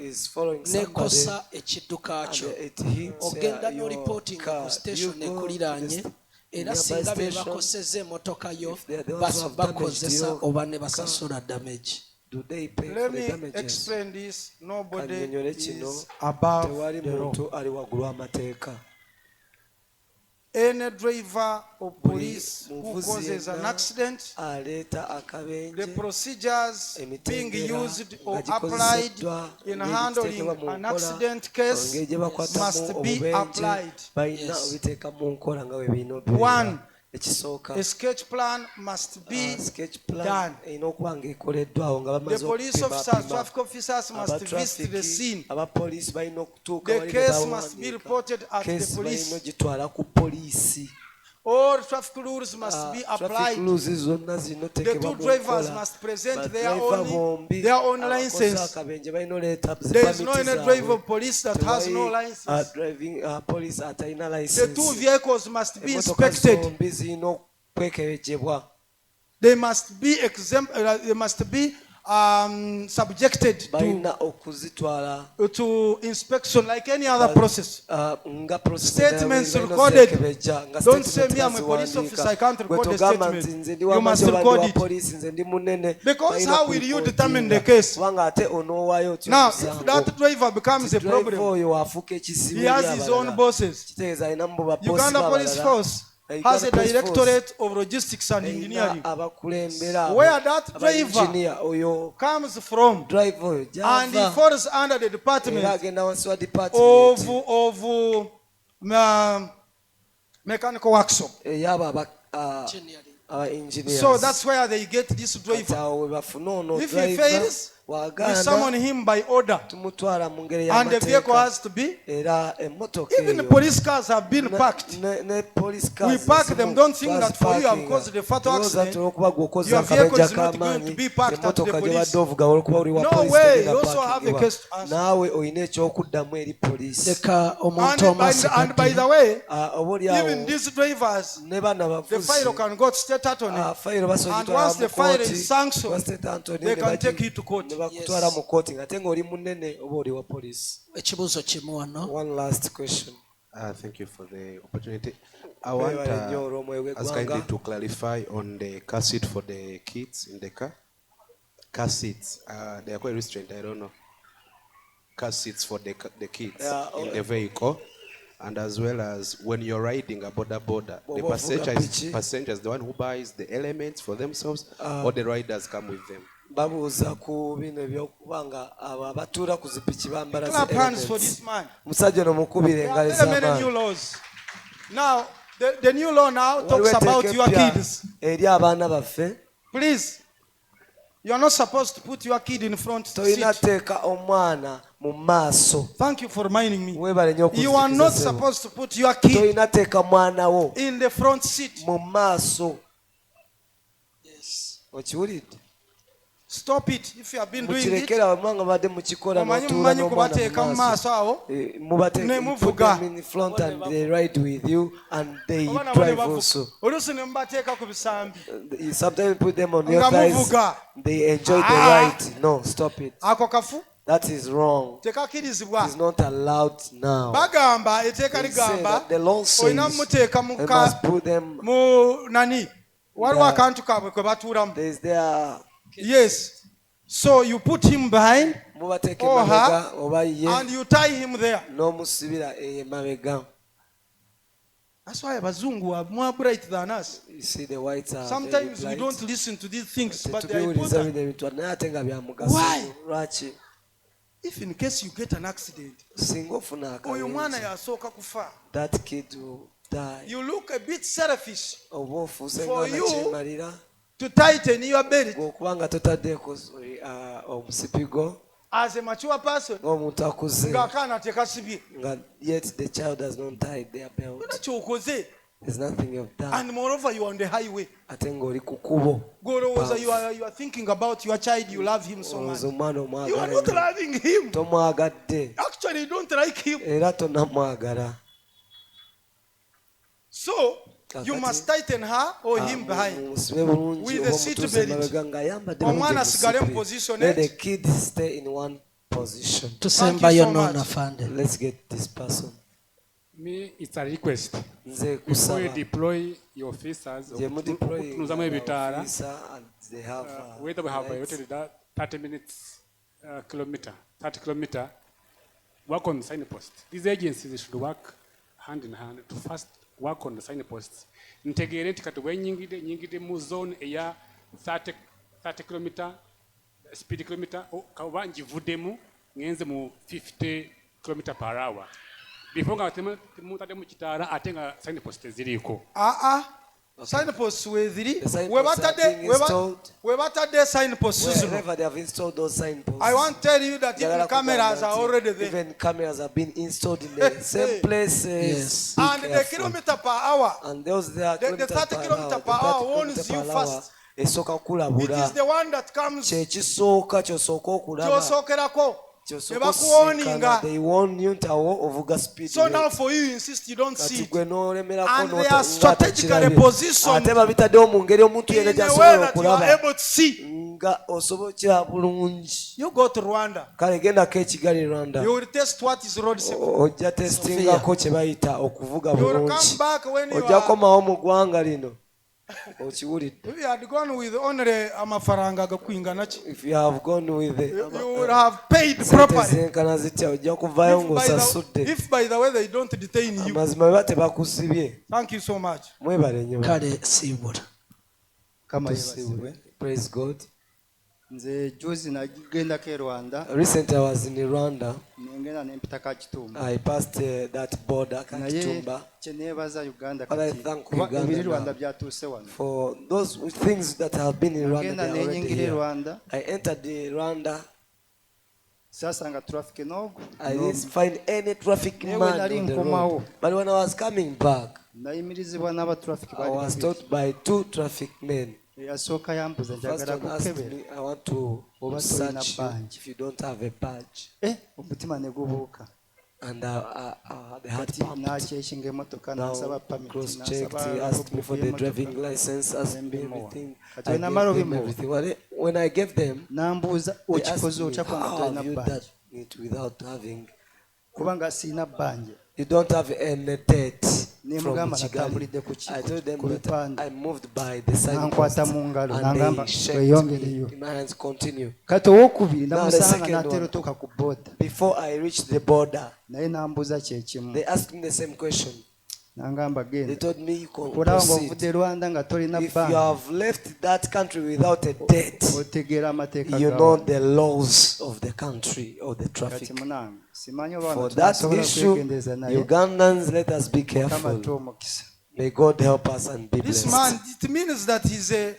nekosa ekidduka kyo ogenda n'oripootinga ku station ekuliraanye era singa be bakoseza emotoka yo bakozesa oba ne basasula damage. Let me explain this. Nobody is above the law. Any driver or police who causes an accident, the procedures being used or applied in handling an accident case must be applied. Yes. One, a sketch plan must be done. The police officers, traffic officers must visit the scene. The case must be reported at the police. All traffic rules must be applied. The two drivers must present their own license. There is no any driver of police that has no license. The two vehicles must be inspected. They must be subjected to inspection like any other process. Statements recorded. Don't say me, I'm a police officer, I can't record the statement. You must record it. Because how will you determine the case? Now, if that driver becomes a problem, he has his own bosses. Uganda Police Force has a directorate of logistics and engineering, where that driver comes from, and he falls under the department of mechanical workshop. So that's where they get this driver. If he fails, we summon him by order, and the vehicle has to be. Even the police cars have been parked. We park them. Don't think that for you have caused a fatal accident, your vehicle is not going to be parked at the police. No way. You also have a case to answer. And by the way, even these drivers, the file can go to state attorney, and once the file is sanctioned, they can take you to court. One last question. Thank you for the opportunity. I want us kindly to clarify on the car seat for the kids in the car. Car seats, they are quite restrained, I don't know. Car seats for the kids in the vehicle. And as well as when you're riding a border, the passenger is the one who buys the elements for themselves, or the riders come with them. Clap hands for this man. There are many new laws. Now, the new law now talks about your kids. Please, you are not supposed to put your kid in front seat. Thank you for reminding me. You are not supposed to put your kid in the front seat. Yes. Stop it if you have been doing it. mukirekera bamwanga badde mukikola Mumanyi kubateeka mu maaso awo. Ne muvuga. in front and they ride with you and they drive also. Oluusi ne mubateeka ku bisambi. Sometimes you put them on your thighs. They enjoy the ride. No, stop it. Ako kafu. That is wrong. Tekakirizibwa. It's not allowed now. Bagamba eteeka ligamba. The law says Olina muteeka mu you must put them. Mu nani? Waliwo akantu kaabwe kwe batuulamu. There is there. Yes. So you put him behind or her and you tie him there. No musibira emabega. That's why abazungu are more bright than us. You see the whites are sometimes we don't listen to these things, but they are important. Why? If in case you get an accident, oyo mwana yasooka kufa. That kid will die. You look a bit selfish for you to tighten your belt. As a mature person, yet the child does not tie their belt. There's nothing you've done. And moreover, you are on the highway. God, you are thinking about your child, you love him so much. You are not loving him. Actually, you don't like him. So, you must tighten her or him behind with a seat belt. Let the kid stay in one position. Thank you so much. Let's get this person. Me, it's a request. Before you deploy your officers, whether we have 30 minutes, 30 kilometer, work on the signpost. These agencies should work hand in hand to first work on the signposts. Integrate kati nyingide mu zone eya 30 kilometer speed kilometer kawa njivudemu ngenze mu 50 kilometer per hour. Before nga temutade mu kitara atenga signpost ziriko. Signposts weziri we batade signposts. Wherever they have installed those signposts. I want to tell you that even cameras are already there. Even cameras have been installed in the same places. Yes. And the kilometer per hour. And those there the 30 kilometer per hour warns you first. It is the one that comes. They warn you to speed. So now for you insist you don't see it. And they are strategically positioned in a way that you are able to see. You go to Rwanda. You will test what is road safety. You will come back when you are. If you had gone with only amafaranga gakwingana ki, if you have gone with you would have paid properly. If by the way they don't detain you. Thank you so much. Praise God. Recently I was in Rwanda. I passed that border Kakitumba. But I thank Uganda for those things that have been in Rwanda. They are already here. I entered the Rwanda. I didn't find any traffic man on the road. But when I was coming back, I was taught by 2 traffic men. First one asked me, I want to search you if you don't have a badge. And the heart pumped. Now cross-checked, he asked me for the driving license, asked me everything. I gave them everything. When I gave them, they asked me, how have you done it without having? You don't have any debt from Kigali. I told them that I moved by the signpost and they shaked in my hands. Continue. Now the second one, before I reached the border, they asked me the same question. They told me you can proceed. If you have left that country without a debt, you know the laws of the country or the traffic. For that issue, Ugandans, let us be careful. May God help us and be blessed. This man, it means that he's a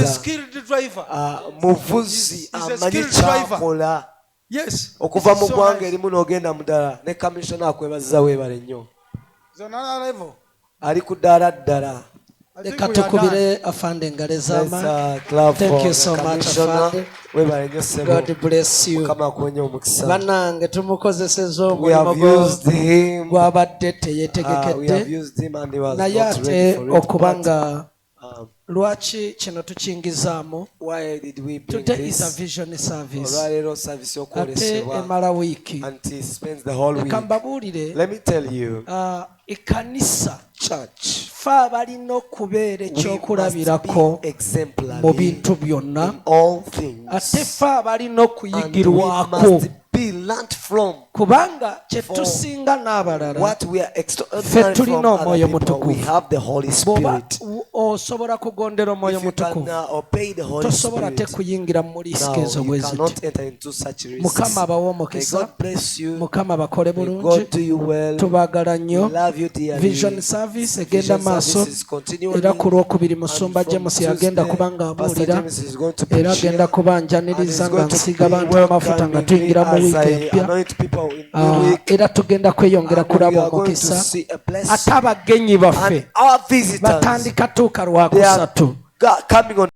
skilled driver. Muvuzi amanyi kyakola. Yes. Okuva mu ggwanga erimu n'ogenda mu ddala ne kamisona akwebazza weebale nnyo. Another level. Ali ku ddaala ddala. Leka tukubire afande engalo ez'amaanyi. Thank you so much afande. God bless you. Bannange tumukozeseza omulimu gw'abadde teyeetegekedde naye ate okuba nga lwaki kino tukingizaamu. Today is a vision service. Ate emala wiiki. Leka mbabuulire ekkanisa fa balina okubeera ekyokulabirako mu bintu byonna ate fa balina okuyigirwako kubanga kye tusinga n'abalala ffe tulina omwoyo mutukuvu. Bw'oba osobola kugondera omwoyo mutukuvu tosobola te kuyingira mu liisika ezo bwe ziti. Mukama abawe omukisa, Mukama bakole bulungi, tubaagala nnyo. Vision service egenda maaso era ku Lwokubiri Musumba James yagenda kuba ng'abuulira era agenda kubanjaniriza nga nsiiga abantu amafuta nga tuyingira mu wiiki empya. Era tugenda kweyongera kulaba omukisa ate abagenyi baffe batandika tuuka Lwakusatu.